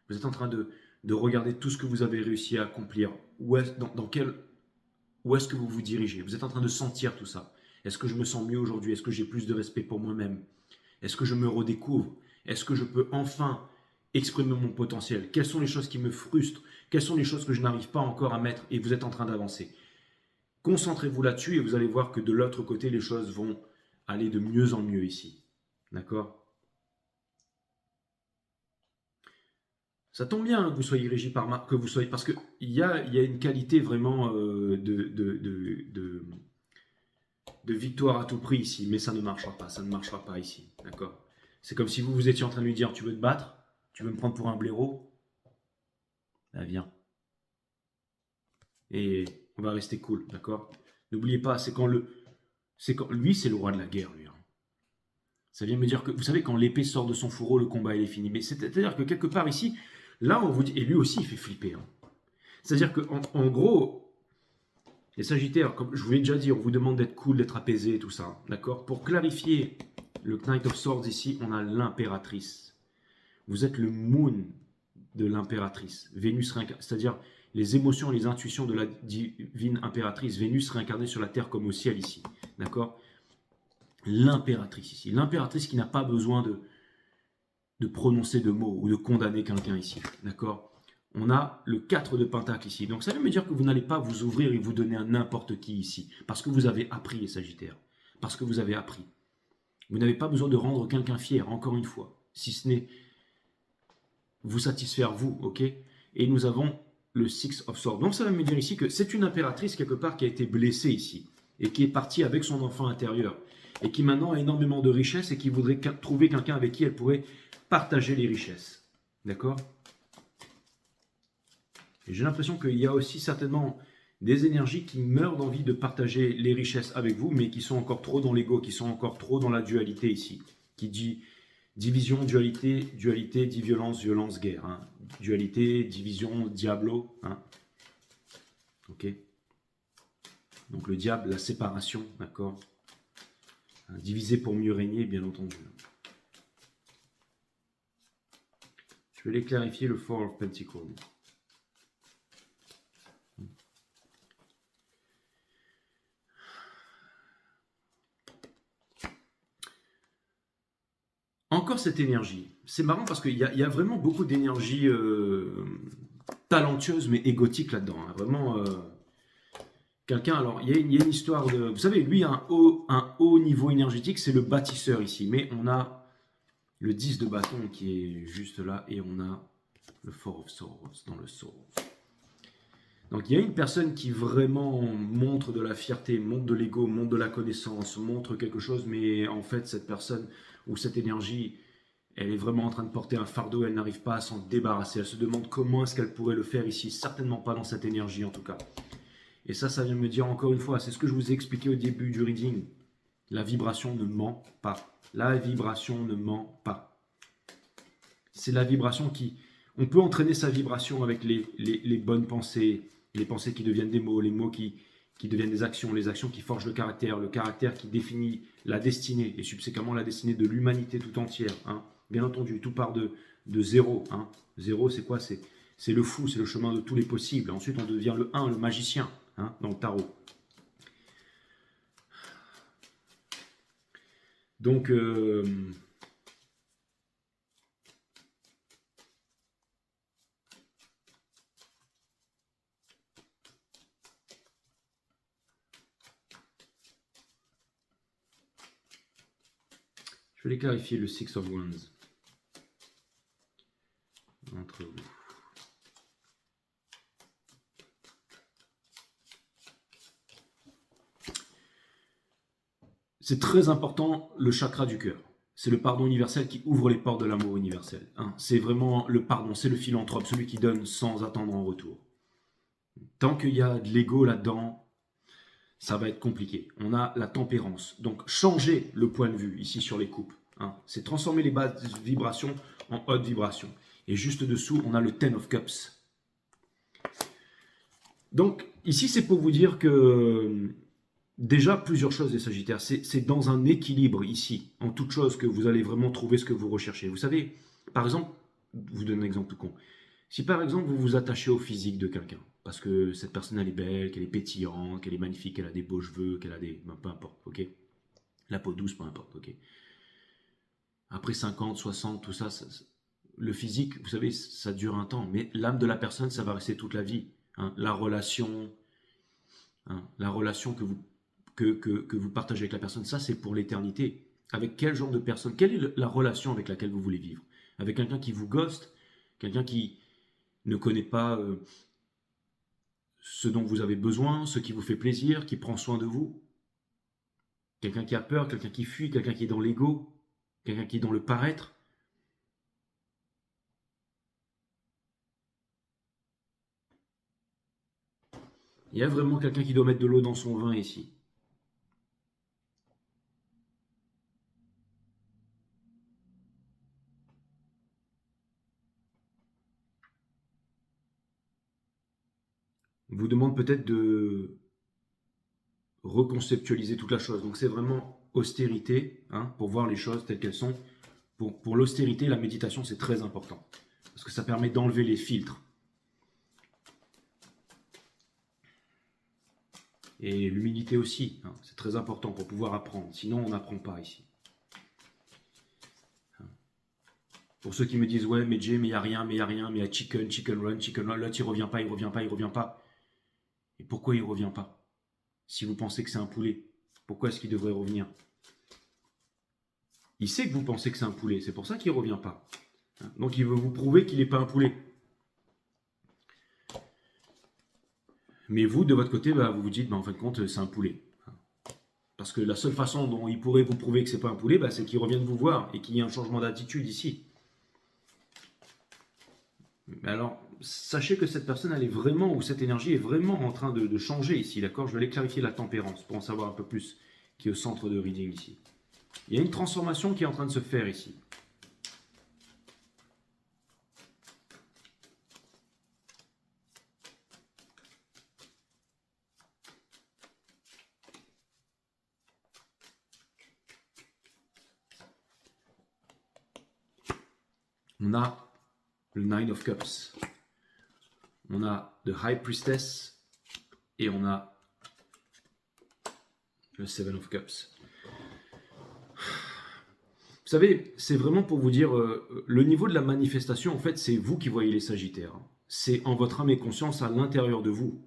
Vous êtes en train de regarder tout ce que vous avez réussi à accomplir. Où est-ce que vous vous dirigez? Vous êtes en train de sentir tout ça. Est-ce que je me sens mieux aujourd'hui? Est-ce que j'ai plus de respect pour moi-même? Est-ce que je me redécouvre? Est-ce que je peux enfin exprimer mon potentiel? Quelles sont les choses qui me frustrent? Quelles sont les choses que je n'arrive pas encore à mettre? Et vous êtes en train d'avancer. Concentrez-vous là-dessus et vous allez voir que de l'autre côté, les choses vont aller de mieux en mieux ici. D'accord? Ça tombe bien que vous soyez régi par que vous soyez, parce qu'il y a une qualité vraiment de victoire à tout prix ici, mais ça ne marchera pas, ça ne marchera pas ici, d'accord? C'est comme si vous étiez en train de lui dire, tu veux te battre? Tu veux me prendre pour un blaireau? Ben viens. Et on va rester cool, d'accord? N'oubliez pas, lui, c'est le roi de la guerre, lui. Hein. Ça vient me dire que, vous savez, quand l'épée sort de son fourreau, le combat, il est fini. Mais c'est-à-dire que quelque part ici, là, on vous dit, et lui aussi, il fait flipper. Hein. C'est-à-dire qu'en gros, les Sagittaires, comme je vous l'ai déjà dit, on vous demande d'être cool, d'être apaisé, tout ça. D'accord? Pour clarifier le Knight of Swords ici, on a l'impératrice. Vous êtes le moon de l'impératrice. Vénus c'est-à-dire les émotions, les intuitions de la divine impératrice. Vénus réincarnée sur la terre comme au ciel ici. D'accord? L'impératrice ici. L'impératrice qui n'a pas besoin de prononcer de mots ou de condamner quelqu'un ici. D'accord? On a le 4 de Pentacle ici. Donc ça veut me dire que vous n'allez pas vous ouvrir et vous donner à n'importe qui ici. Parce que vous avez appris, les Sagittaires. Parce que vous avez appris. Vous n'avez pas besoin de rendre quelqu'un fier, encore une fois. Si ce n'est vous satisfaire vous, ok? Et nous avons le Six of Swords. Donc ça veut me dire ici que c'est une impératrice quelque part qui a été blessée ici. Et qui est partie avec son enfant intérieur. Et qui maintenant a énormément de richesses et qui voudrait trouver quelqu'un avec qui elle pourrait partager les richesses. D'accord? Et j'ai l'impression qu'il y a aussi certainement des énergies qui meurent d'envie de partager les richesses avec vous, mais qui sont encore trop dans l'ego, qui sont encore trop dans la dualité ici. Qui dit division, dualité, dualité, dit violence, violence, guerre. Hein. Dualité, division, diablo. Hein. Ok. Donc le diable, la séparation, d'accord. Hein, diviser pour mieux régner, bien entendu. Je vais les clarifier, le Four of Pentacles. Encore cette énergie. C'est marrant parce qu'il y a vraiment beaucoup d'énergie talentueuse mais égotique là-dedans. Hein. Vraiment, quelqu'un, alors il y a une histoire de... Vous savez, lui, un haut niveau énergétique, c'est le bâtisseur ici. Mais on a le 10 de bâton qui est juste là et on a le Four of Swords dans le Soul. Donc il y a une personne qui vraiment montre de la fierté, montre de l'ego, montre de la connaissance, montre quelque chose, mais en fait cette personne ou cette énergie, elle est vraiment en train de porter un fardeau, elle n'arrive pas à s'en débarrasser, elle se demande comment est-ce qu'elle pourrait le faire ici, certainement pas dans cette énergie en tout cas. Et ça vient me dire encore une fois, c'est ce que je vous ai expliqué au début du reading, la vibration ne ment pas, la vibration ne ment pas. C'est la vibration qui... On peut entraîner sa vibration avec les bonnes pensées, les pensées qui deviennent des mots, les mots qui deviennent des actions, les actions qui forgent le caractère qui définit la destinée, et subséquemment la destinée de l'humanité tout entière. Hein. Bien entendu, tout part de zéro. Hein. Zéro, c'est quoi? C'est le fou, c'est le chemin de tous les possibles. Ensuite, on devient le 1, le magicien, hein, dans le tarot. Donc... je vais les clarifier, le Six of Wands. Entre vous. C'est très important, le chakra du cœur. C'est le pardon universel qui ouvre les portes de l'amour universel. Hein. C'est vraiment le pardon, c'est le philanthrope, celui qui donne sans attendre en retour. Tant qu'il y a de l'ego là-dedans, ça va être compliqué. On a la tempérance. Donc, changer le point de vue ici sur les coupes. Hein. C'est transformer les basses vibrations en hautes vibrations. Et juste dessous, on a le Ten of Cups. Donc, ici, c'est pour vous dire que déjà, plusieurs choses les Sagittaires. C'est dans un équilibre ici, en toute chose, que vous allez vraiment trouver ce que vous recherchez. Vous savez, par exemple, je vous donne un exemple tout con. Si par exemple, vous vous attachez au physique de quelqu'un, parce que cette personne, elle est belle, qu'elle est pétillante, qu'elle est magnifique, qu'elle a des beaux cheveux, qu'elle a des... Ben, peu importe, ok. La peau douce, peu importe, ok. Après 50, 60, tout ça, le physique, vous savez, ça dure un temps. Mais l'âme de la personne, ça va rester toute la vie. Hein. La relation que vous partagez avec la personne, ça, c'est pour l'éternité. Avec quel genre de personne? Quelle est la relation avec laquelle vous voulez vivre? Avec quelqu'un qui vous ghost? Quelqu'un qui ne connaît pas ce dont vous avez besoin, ce qui vous fait plaisir, qui prend soin de vous? Quelqu'un qui a peur, quelqu'un qui fuit, quelqu'un qui est dans l'ego, quelqu'un qui est dans le paraître? Il y a vraiment quelqu'un qui doit mettre de l'eau dans son vin ici. On vous demande peut-être de reconceptualiser toute la chose. Donc c'est vraiment austérité, hein, pour voir les choses telles qu'elles sont. Pour l'austérité, la méditation, c'est très important. Parce que ça permet d'enlever les filtres. Et l'humilité aussi, hein, c'est très important pour pouvoir apprendre. Sinon, on n'apprend pas ici. Pour ceux qui me disent, ouais, mais Jay, mais il n'y a rien, mais il n'y a rien, mais il y a chicken run, l'autre il revient pas, il revient pas, il revient pas. Et pourquoi il revient pas? Si vous pensez que c'est un poulet, pourquoi est-ce qu'il devrait revenir? Il sait que vous pensez que c'est un poulet, c'est pour ça qu'il ne revient pas. Donc il veut vous prouver qu'il n'est pas un poulet. Mais vous, de votre côté, vous vous dites, en fin de compte, c'est un poulet. Parce que la seule façon dont il pourrait vous prouver que ce n'est pas un poulet, c'est qu'il revienne vous voir et qu'il y ait un changement d'attitude ici. Mais alors, sachez que cette personne, elle est vraiment, ou cette énergie est vraiment en train de changer ici, d'accord? Je vais aller clarifier la tempérance pour en savoir un peu plus, qui est au centre de reading ici. Il y a une transformation qui est en train de se faire ici. On a le Nine of Cups, on a The High Priestess et on a le Seven of Cups. Vous savez, c'est vraiment pour vous dire, le niveau de la manifestation, en fait, c'est vous qui voyez les Sagittaires. C'est en votre âme et conscience à l'intérieur de vous.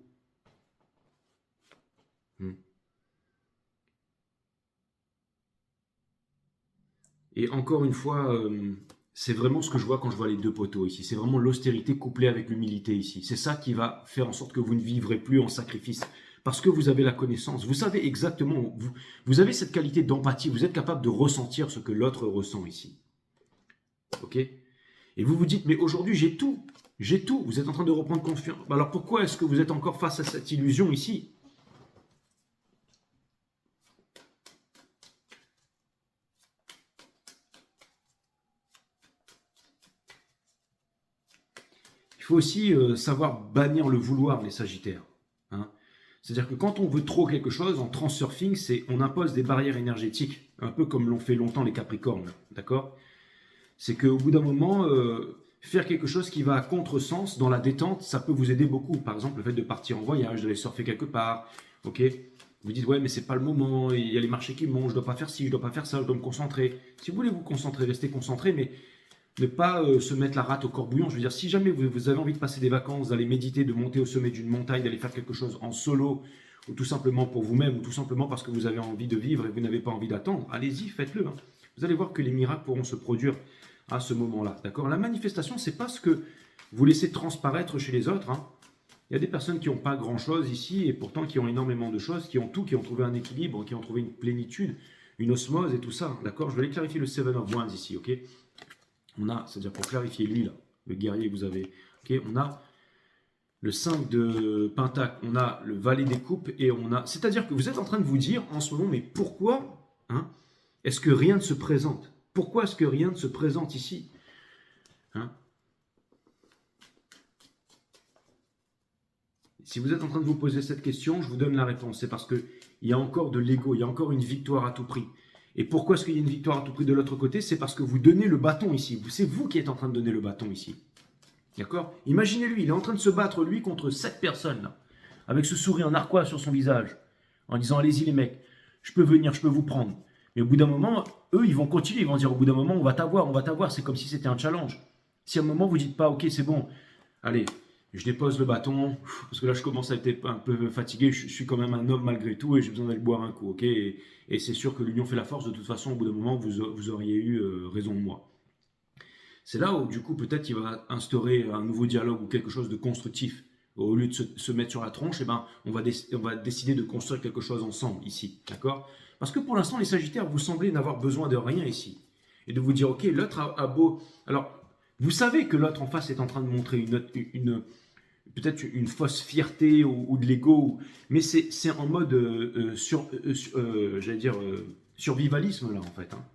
Et encore une fois, c'est vraiment ce que je vois quand je vois les deux poteaux ici. C'est vraiment l'austérité couplée avec l'humilité ici. C'est ça qui va faire en sorte que vous ne vivrez plus en sacrifice. Parce que vous avez la connaissance. Vous savez exactement, vous avez cette qualité d'empathie. Vous êtes capable de ressentir ce que l'autre ressent ici. Ok? Et vous vous dites, mais aujourd'hui j'ai tout. J'ai tout. Vous êtes en train de reprendre confiance. Alors pourquoi est-ce que vous êtes encore face à cette illusion ici? Il faut aussi savoir bannir le vouloir, les Sagittaires. Hein. C'est-à-dire que quand on veut trop quelque chose, en transurfing, on impose des barrières énergétiques, un peu comme l'ont fait longtemps les Capricornes, d'accord? C'est qu'au bout d'un moment, faire quelque chose qui va à contresens, dans la détente, ça peut vous aider beaucoup. Par exemple, le fait de partir en voyage, d'aller surfer quelque part, ok? Vous dites, ouais, mais c'est pas le moment, il y a les marchés qui montent, je dois pas faire ci, je dois pas faire ça, je dois me concentrer. Si vous voulez vous concentrer, restez concentré, mais ne pas se mettre la rate au corbouillon. Je veux dire, si jamais vous avez envie de passer des vacances, d'aller méditer, de monter au sommet d'une montagne, d'aller faire quelque chose en solo, ou tout simplement pour vous-même, ou tout simplement parce que vous avez envie de vivre et vous n'avez pas envie d'attendre, allez-y, faites-le. Hein. Vous allez voir que les miracles pourront se produire à ce moment-là. D'accord? La manifestation, c'est pas ce que vous laissez transparaître chez les autres. Hein. Il y a des personnes qui n'ont pas grand-chose ici, et pourtant qui ont énormément de choses, qui ont tout, qui ont trouvé un équilibre, qui ont trouvé une plénitude, une osmose et tout ça. D'accord? Je vais aller clarifier le Seven of Wands ici, ok? On a, c'est-à-dire pour clarifier lui, là, le guerrier que vous avez, ok, on a le 5 de Pentacle, on a le valet des coupes, et on a... C'est-à-dire que vous êtes en train de vous dire en ce moment, mais pourquoi est-ce que rien ne se présente? Pourquoi est-ce que rien ne se présente ici? Si vous êtes en train de vous poser cette question, je vous donne la réponse. C'est parce qu'il y a encore de l'ego, il y a encore une victoire à tout prix. Et pourquoi est-ce qu'il y a une victoire à tout prix de l'autre côté? C'est parce que vous donnez le bâton ici. C'est vous qui êtes en train de donner le bâton ici. D'accord? Imaginez-lui, il est en train de se battre, lui, contre 7 personnes, là, avec ce sourire narquois sur son visage, en disant, allez-y les mecs, je peux venir, je peux vous prendre. Mais au bout d'un moment, eux, ils vont continuer, ils vont dire, au bout d'un moment, on va t'avoir, c'est comme si c'était un challenge. Si à un moment, vous dites pas, ok, c'est bon, allez, je dépose le bâton, parce que là, je commence à être un peu fatigué, je suis quand même un homme malgré tout, et j'ai besoin d'aller boire un coup, ok? Et c'est sûr que l'union fait la force, de toute façon, au bout d'un moment, vous auriez eu raison de moi. C'est là où, du coup, peut-être il va instaurer un nouveau dialogue ou quelque chose de constructif. Au lieu de se mettre sur la tronche, eh ben, on va décider de construire quelque chose ensemble, ici, d'accord? Parce que pour l'instant, les Sagittaires, vous semblez n'avoir besoin de rien ici. Et de vous dire, ok, l'autre a beau... Alors, vous savez que l'autre en face est en train de montrer peut-être une fausse fierté ou de l'ego, mais c'est en mode j'allais dire survivalisme là en fait. Hein.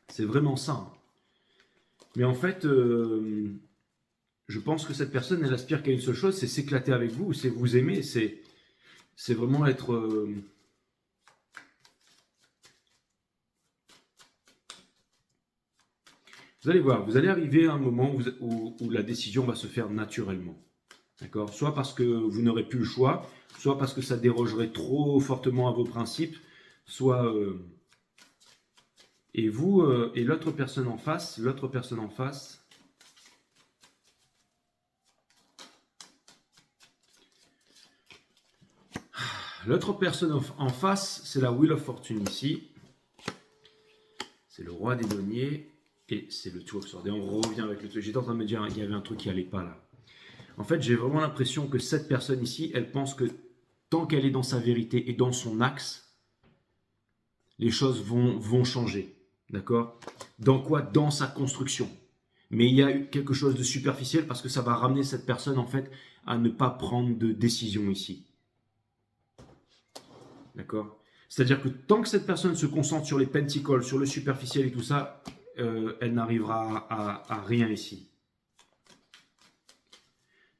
C'est vraiment ça. Hein. Mais en fait, je pense que cette personne, elle aspire qu'à une seule chose, c'est s'éclater avec vous, c'est vous aimer, c'est vraiment être... Vous allez voir, vous allez arriver à un moment où la décision va se faire naturellement. D'accord? Soit parce que vous n'aurez plus le choix, soit parce que ça dérogerait trop fortement à vos principes, soit... Et vous, et l'autre personne en face, l'autre personne en face, c'est la Wheel of Fortune ici. C'est le roi des deniers et c'est le Two of Swords. Et on revient avec le truc. J'étais en train de me dire, il y avait un truc qui allait pas là. En fait, j'ai vraiment l'impression que cette personne ici, elle pense que tant qu'elle est dans sa vérité et dans son axe, les choses vont changer. D'accord? Dans quoi? Dans sa construction. Mais il y a eu quelque chose de superficiel parce que ça va ramener cette personne en fait à ne pas prendre de décision ici. D'accord? C'est-à-dire que tant que cette personne se concentre sur les pentacles, sur le superficiel et tout ça, elle n'arrivera à rien ici.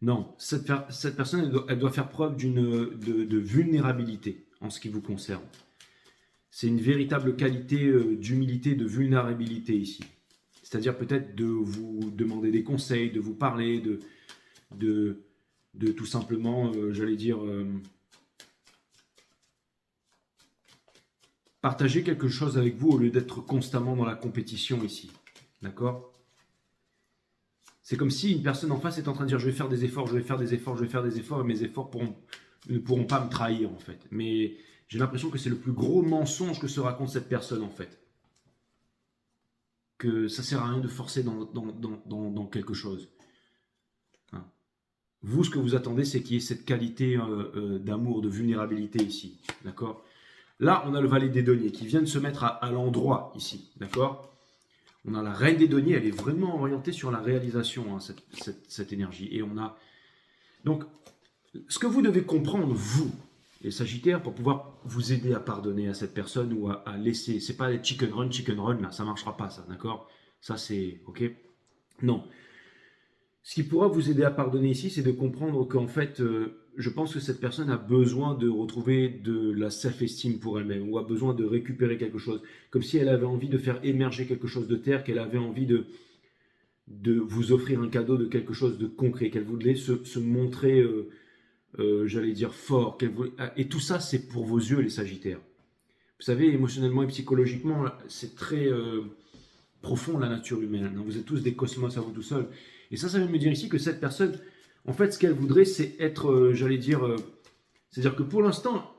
Non, cette personne, elle doit faire preuve de vulnérabilité en ce qui vous concerne. C'est une véritable qualité d'humilité, de vulnérabilité ici. C'est-à-dire peut-être de vous demander des conseils, de vous parler, de tout simplement, j'allais dire, partager quelque chose avec vous au lieu d'être constamment dans la compétition ici. D'accord? C'est comme si une personne en face est en train de dire je vais faire des efforts, je vais faire des efforts, je vais faire des efforts, et mes efforts ne pourront pas me trahir en fait. Mais j'ai l'impression que c'est le plus gros mensonge que se raconte cette personne en fait. Que ça ne sert à rien de forcer dans quelque chose. Hein. Vous, ce que vous attendez, c'est qu'il y ait cette qualité d'amour, de vulnérabilité ici. D'accord? Là, on a le valet des deniers qui vient de se mettre à l'endroit ici. D'accord? On a la reine des deniers, elle est vraiment orientée sur la réalisation, hein, cette énergie. Et on a... Donc, ce que vous devez comprendre, vous, les Sagittaires, pour pouvoir vous aider à pardonner à cette personne ou à laisser... C'est pas les chicken run, là, ça marchera pas, ça, d'accord? Ça, c'est... Ok? Non. Ce qui pourra vous aider à pardonner ici, c'est de comprendre qu'en fait, je pense que cette personne a besoin de retrouver de la self-esteem pour elle-même ou a besoin de récupérer quelque chose. Comme si elle avait envie de faire émerger quelque chose de terre, qu'elle avait envie de vous offrir un cadeau de quelque chose de concret, qu'elle voulait se montrer, j'allais dire, fort. Et tout ça, c'est pour vos yeux, les Sagittaires. Vous savez, émotionnellement et psychologiquement, c'est très profond, la nature humaine. Vous êtes tous des cosmos à vous tout seuls. Et ça veut me dire ici que cette personne, en fait, ce qu'elle voudrait, c'est être, j'allais dire, c'est-à-dire que pour l'instant,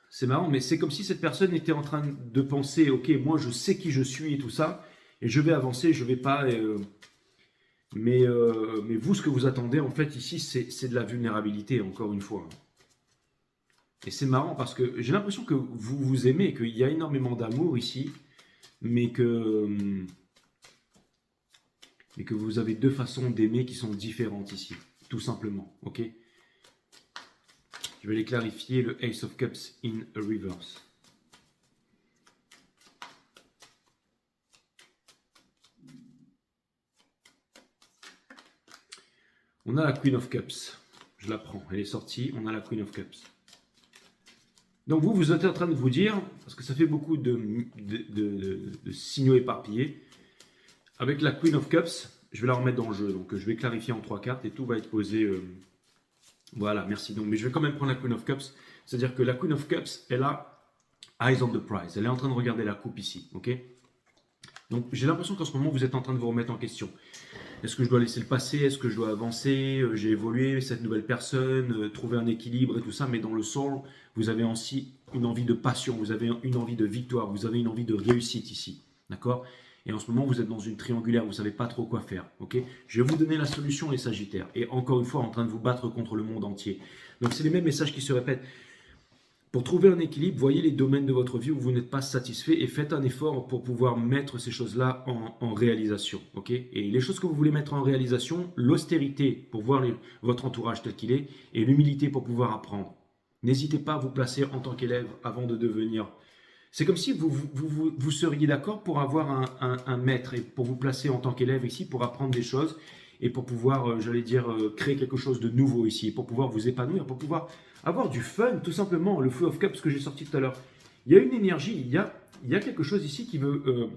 c'est marrant, mais c'est comme si cette personne était en train de penser, ok, moi je sais qui je suis et tout ça, et je vais avancer, je vais pas... mais vous, ce que vous attendez, en fait, ici, c'est de la vulnérabilité, encore une fois. Et c'est marrant parce que j'ai l'impression que vous vous aimez, qu'il y a énormément d'amour ici, mais que vous avez deux façons d'aimer qui sont différentes ici, tout simplement, ok? Je vais les clarifier, le Ace of Cups in reverse. On a la Queen of Cups, je la prends, elle est sortie, on a la Queen of Cups. Donc vous êtes en train de vous dire, parce que ça fait beaucoup de signaux éparpillés, avec la Queen of Cups, je vais la remettre dans le jeu, donc je vais clarifier en 3 cartes et tout va être posé. Voilà, merci. Donc, mais je vais quand même prendre la Queen of Cups, c'est-à-dire que la Queen of Cups, elle a Eyes on the Prize, elle est en train de regarder la coupe ici, ok? Donc j'ai l'impression qu'en ce moment vous êtes en train de vous remettre en question. Est-ce que je dois laisser le passé? Est-ce que je dois avancer? J'ai évolué, cette nouvelle personne, trouver un équilibre et tout ça, mais dans le soul, vous avez aussi une envie de passion, vous avez une envie de victoire, vous avez une envie de réussite ici, d'accord? Et en ce moment, vous êtes dans une triangulaire, vous ne savez pas trop quoi faire, ok? Je vais vous donner la solution, les Sagittaires, et encore une fois, en train de vous battre contre le monde entier. Donc, c'est les mêmes messages qui se répètent. Pour trouver un équilibre, voyez les domaines de votre vie où vous n'êtes pas satisfait et faites un effort pour pouvoir mettre ces choses-là en réalisation. Okay? Et les choses que vous voulez mettre en réalisation, l'austérité pour voir votre entourage tel qu'il est et l'humilité pour pouvoir apprendre. N'hésitez pas à vous placer en tant qu'élève avant de devenir. C'est comme si vous seriez d'accord pour avoir un maître et pour vous placer en tant qu'élève ici pour apprendre des choses et pour pouvoir, j'allais dire, créer quelque chose de nouveau ici, pour pouvoir vous épanouir, pour pouvoir avoir du fun, tout simplement. Le Four of Cups que j'ai sorti tout à l'heure. Il y a une énergie, il y a quelque chose ici qui veut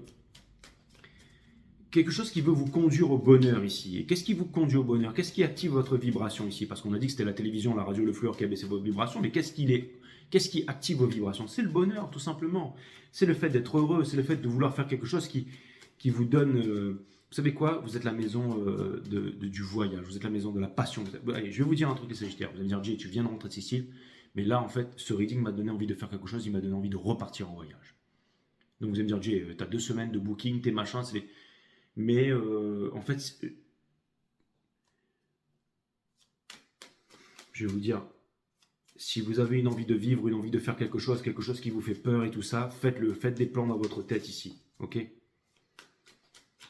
quelque chose qui veut vous conduire au bonheur ici. Et qu'est-ce qui vous conduit au bonheur? Qu'est-ce qui active votre vibration ici? Parce qu'on a dit que c'était la télévision, la radio, le fleur qui a baissé vos vibrations, mais qu'est-ce qui active vos vibrations? C'est le bonheur, tout simplement. C'est le fait d'être heureux, c'est le fait de vouloir faire quelque chose qui vous donne... vous savez quoi? Vous êtes la maison du voyage, vous êtes la maison de la passion. Allez, je vais vous dire un truc, les Sagittaires. Vous allez me dire, Jay, tu viens de rentrer de Sicile, mais là, en fait, ce reading m'a donné envie de faire quelque chose, il m'a donné envie de repartir en voyage. Donc vous allez me dire, Jay, tu as 2 semaines de booking, tes machins, c'est les... Mais en fait, je vais vous dire, si vous avez une envie de vivre, une envie de faire quelque chose qui vous fait peur et tout ça, faites-le, faites des plans dans votre tête ici, ok?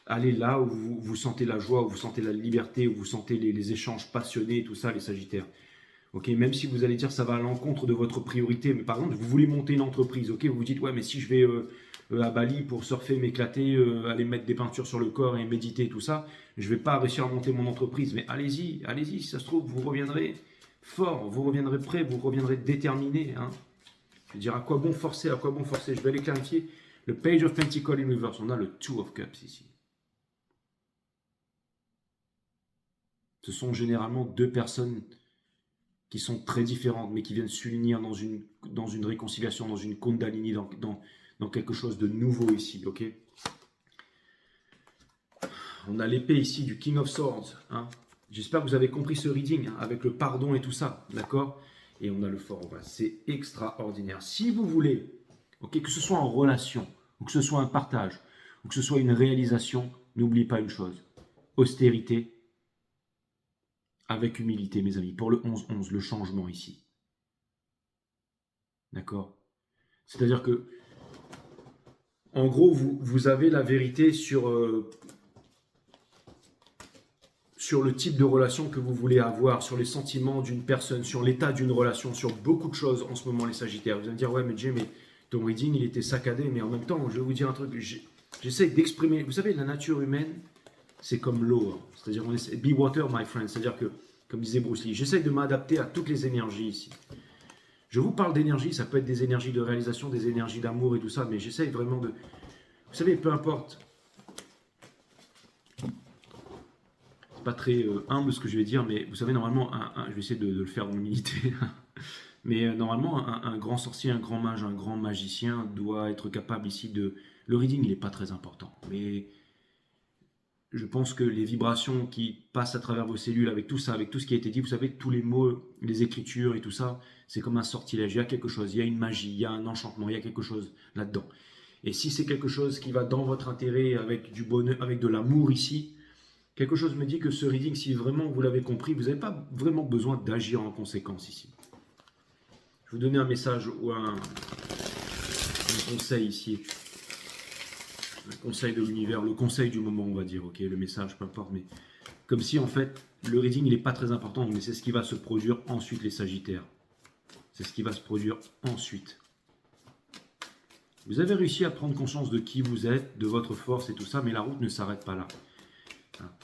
Allez là où vous sentez la joie, où vous sentez la liberté, où vous sentez les échanges passionnés et tout ça, les Sagittaires. Ok, même si vous allez dire ça va à l'encontre de votre priorité, mais par exemple, vous voulez monter une entreprise, ok, vous vous dites, ouais, mais si je vais à Bali pour surfer, m'éclater, aller mettre des peintures sur le corps et méditer et tout ça, je ne vais pas réussir à monter mon entreprise. Mais allez-y, allez-y, si ça se trouve, vous reviendrez fort, vous reviendrez prêt, vous reviendrez déterminé. Hein. Je veux dire, à quoi bon forcer, à quoi bon forcer? Je vais aller clarifier. Le Page of Pentacles in Reverse, on a le Two of Cups ici. Ce sont généralement 2 personnes qui sont très différentes, mais qui viennent s'unir dans une réconciliation, dans une kundalini, dans quelque chose de nouveau ici, ok? On a l'épée ici du King of Swords, hein? J'espère que vous avez compris ce reading, hein, avec le pardon et tout ça, d'accord? Et on a le fort, voilà. C'est extraordinaire. Si vous voulez, ok, que ce soit en relation, ou que ce soit un partage, ou que ce soit une réalisation, n'oubliez pas une chose, austérité, avec humilité, mes amis, pour le 11-11, le changement ici. D'accord? C'est-à-dire que, en gros, vous avez la vérité sur le type de relation que vous voulez avoir, sur les sentiments d'une personne, sur l'état d'une relation, sur beaucoup de choses en ce moment, les Sagittaires. Vous allez me dire, ouais, mais Jay, mais ton reading, il était saccadé, mais en même temps, je vais vous dire un truc, j'essaie d'exprimer, vous savez, la nature humaine, c'est comme l'eau, hein. C'est-à-dire, be water, my friend, c'est-à-dire que, comme disait Bruce Lee, j'essaie de m'adapter à toutes les énergies ici. Je vous parle d'énergie, ça peut être des énergies de réalisation, des énergies d'amour et tout ça, mais j'essaie vraiment de... Vous savez, peu importe. C'est pas très humble ce que je vais dire, mais vous savez, normalement, je vais essayer de le faire dans l'humilité. Mais normalement, un grand sorcier, un grand mage, un grand magicien doit être capable ici de... Le reading, il n'est pas très important, mais... Je pense que les vibrations qui passent à travers vos cellules, avec tout ça, avec tout ce qui a été dit, vous savez, tous les mots, les écritures et tout ça, c'est comme un sortilège. Il y a quelque chose, il y a une magie, il y a un enchantement, il y a quelque chose là-dedans. Et si c'est quelque chose qui va dans votre intérêt, avec du bonheur, avec de l'amour ici, quelque chose me dit que ce reading, si vraiment vous l'avez compris, vous n'avez pas vraiment besoin d'agir en conséquence ici. Je vais vous donner un message ou un conseil ici. Le conseil de l'univers, le conseil du moment, on va dire, ok, le message, peu importe, mais comme si en fait, le reading, il n'est pas très important, mais c'est ce qui va se produire ensuite, les Sagittaires. C'est ce qui va se produire ensuite. Vous avez réussi à prendre conscience de qui vous êtes, de votre force et tout ça, mais la route ne s'arrête pas là.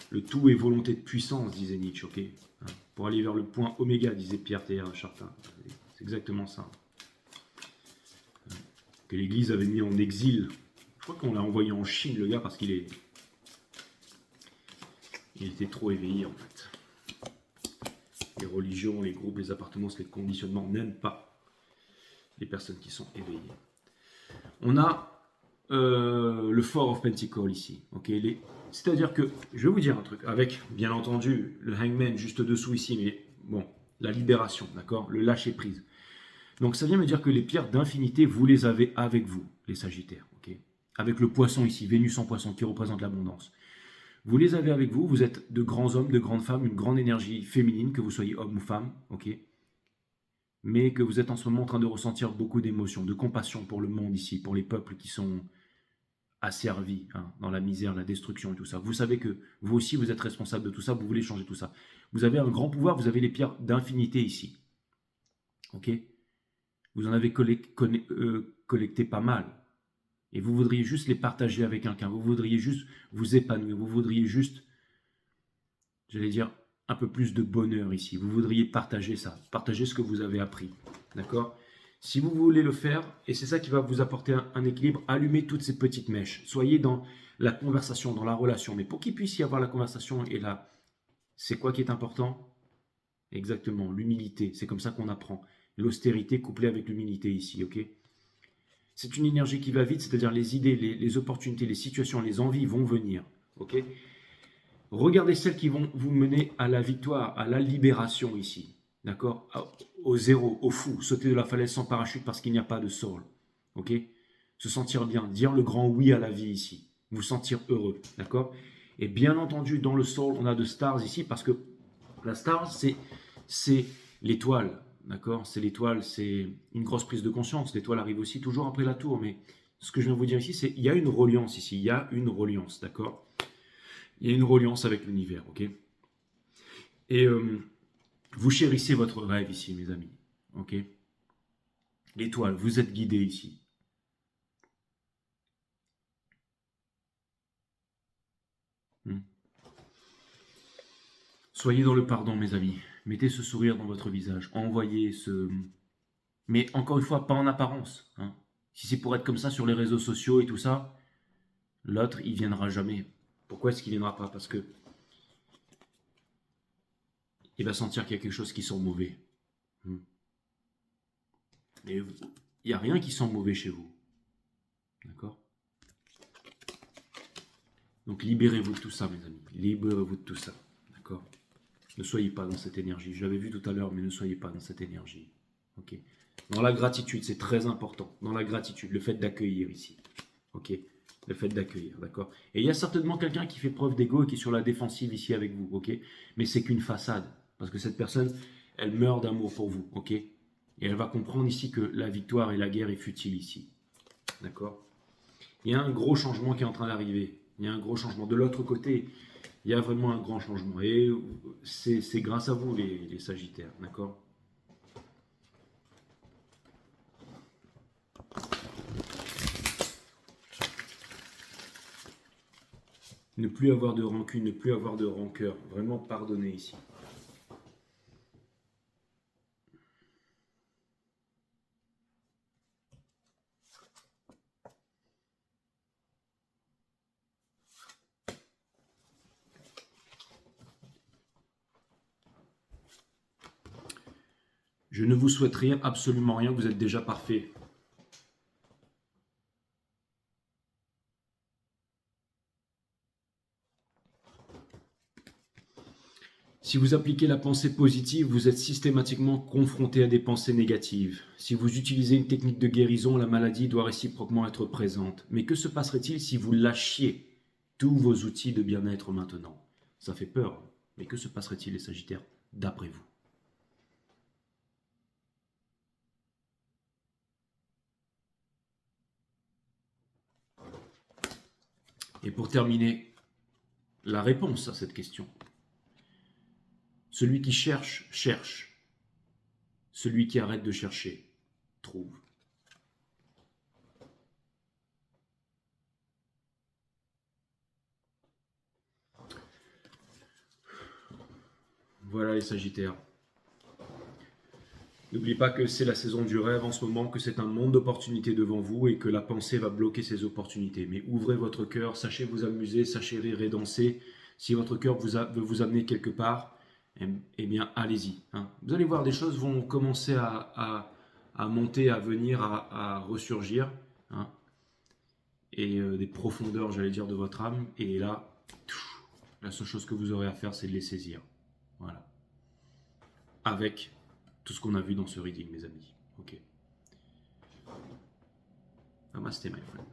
Le tout est volonté de puissance, disait Nietzsche, ok? Pour aller vers le point oméga, disait Pierre Teilhard Chardin. C'est exactement ça. Que l'Église avait mis en exil. Je crois qu'on l'a envoyé en Chine, le gars, parce qu'il était trop éveillé, en fait. Les religions, les groupes, les appartenances, les conditionnements n'aiment pas les personnes qui sont éveillées. On a le Four of Pentacles ici. Okay, c'est-à-dire que, je vais vous dire un truc, avec, bien entendu, le Hangman juste dessous ici, mais bon, la libération, d'accord, le lâcher-prise. Donc ça vient me dire que les pierres d'infinité, vous les avez avec vous, les Sagittaires. Okay, avec le poisson ici, Vénus en poisson, qui représente l'abondance. Vous les avez avec vous, vous êtes de grands hommes, de grandes femmes, une grande énergie féminine, que vous soyez homme ou femme, ok, mais que vous êtes en ce moment en train de ressentir beaucoup d'émotions, de compassion pour le monde ici, pour les peuples qui sont asservis, hein, dans la misère, la destruction et tout ça. Vous savez que vous aussi, vous êtes responsable de tout ça, vous voulez changer tout ça. Vous avez un grand pouvoir, vous avez les pierres d'infinité ici, ok. Vous en avez collecté pas mal. Et vous voudriez juste les partager avec quelqu'un. Vous voudriez juste vous épanouir. Vous voudriez juste, j'allais dire, un peu plus de bonheur ici. Vous voudriez partager ça. Partager ce que vous avez appris. D'accord? Si vous voulez le faire, et c'est ça qui va vous apporter un équilibre, allumez toutes ces petites mèches. Soyez dans la conversation, dans la relation. Mais pour qu'il puisse y avoir la conversation et là, c'est quoi qui est important? Exactement, l'humilité. C'est comme ça qu'on apprend. L'austérité couplée avec l'humilité ici, ok? C'est une énergie qui va vite, c'est-à-dire les idées, les opportunités, les situations, les envies vont venir, ok? Regardez celles qui vont vous mener à la victoire, à la libération ici, d'accord? Au zéro, au fou, sauter de la falaise sans parachute parce qu'il n'y a pas de sol, ok? Se sentir bien, dire le grand oui à la vie ici, vous sentir heureux, d'accord? Et bien entendu, dans le soul, on a de stars ici parce que la star, c'est l'étoile, d'accord? C'est l'étoile, c'est une grosse prise de conscience. L'étoile arrive aussi toujours après la tour, mais ce que je viens de vous dire ici, c'est il y a une reliance ici, il y a une reliance, d'accord? Il y a une reliance avec l'univers, ok? Et vous chérissez votre rêve ici, mes amis, ok? L'étoile, vous êtes guidé ici. Hmm. Soyez dans le pardon, mes amis. Mettez ce sourire dans votre visage. Envoyez ce... Mais encore une fois, pas en apparence. Hein. Si c'est pour être comme ça sur les réseaux sociaux et tout ça, l'autre, il viendra jamais. Pourquoi est-ce qu'il viendra pas? Parce que il va sentir qu'il y a quelque chose qui sent mauvais. Hmm. Et il n'y a rien qui sent mauvais chez vous. D'accord? Donc libérez-vous de tout ça, mes amis. Libérez-vous de tout ça. D'accord? Ne soyez pas dans cette énergie. Je l'avais vu tout à l'heure, mais ne soyez pas dans cette énergie. Ok? Dans la gratitude, c'est très important. Dans la gratitude, le fait d'accueillir ici. Ok? Le fait d'accueillir, d'accord? Et il y a certainement quelqu'un qui fait preuve d'ego et qui est sur la défensive ici avec vous, ok? Mais c'est qu'une façade. Parce que cette personne, elle meurt d'amour pour vous, ok? Et elle va comprendre ici que la victoire et la guerre est futile ici. D'accord? Il y a un gros changement qui est en train d'arriver. Il y a un gros changement. De l'autre côté, il y a vraiment un grand changement. Et c'est grâce à vous, les Sagittaires. D'accord? Ne plus avoir de rancune, ne plus avoir de rancœur. Vraiment pardonner ici. Je ne vous souhaite rien, absolument rien, vous êtes déjà parfait. Si vous appliquez la pensée positive, vous êtes systématiquement confronté à des pensées négatives. Si vous utilisez une technique de guérison, la maladie doit réciproquement être présente. Mais que se passerait-il si vous lâchiez tous vos outils de bien-être maintenant? Ça fait peur. Mais que se passerait-il, les Sagittaires, d'après vous? Et pour terminer, la réponse à cette question. Celui qui cherche, cherche. Celui qui arrête de chercher, trouve. Voilà les Sagittaires. N'oubliez pas que c'est la saison du rêve en ce moment, que c'est un monde d'opportunités devant vous et que la pensée va bloquer ces opportunités. Mais ouvrez votre cœur, sachez vous amuser, sachez rire et danser. Si votre cœur veut vous amener quelque part, eh bien allez-y. Hein. Vous allez voir, des choses vont commencer à monter, à venir, à ressurgir. Hein. Et des profondeurs, j'allais dire, de votre âme. Et là, la seule chose que vous aurez à faire, c'est de les saisir. Voilà. Avec tout ce qu'on a vu dans ce reading, mes amis. Ok. Namaste, my friend.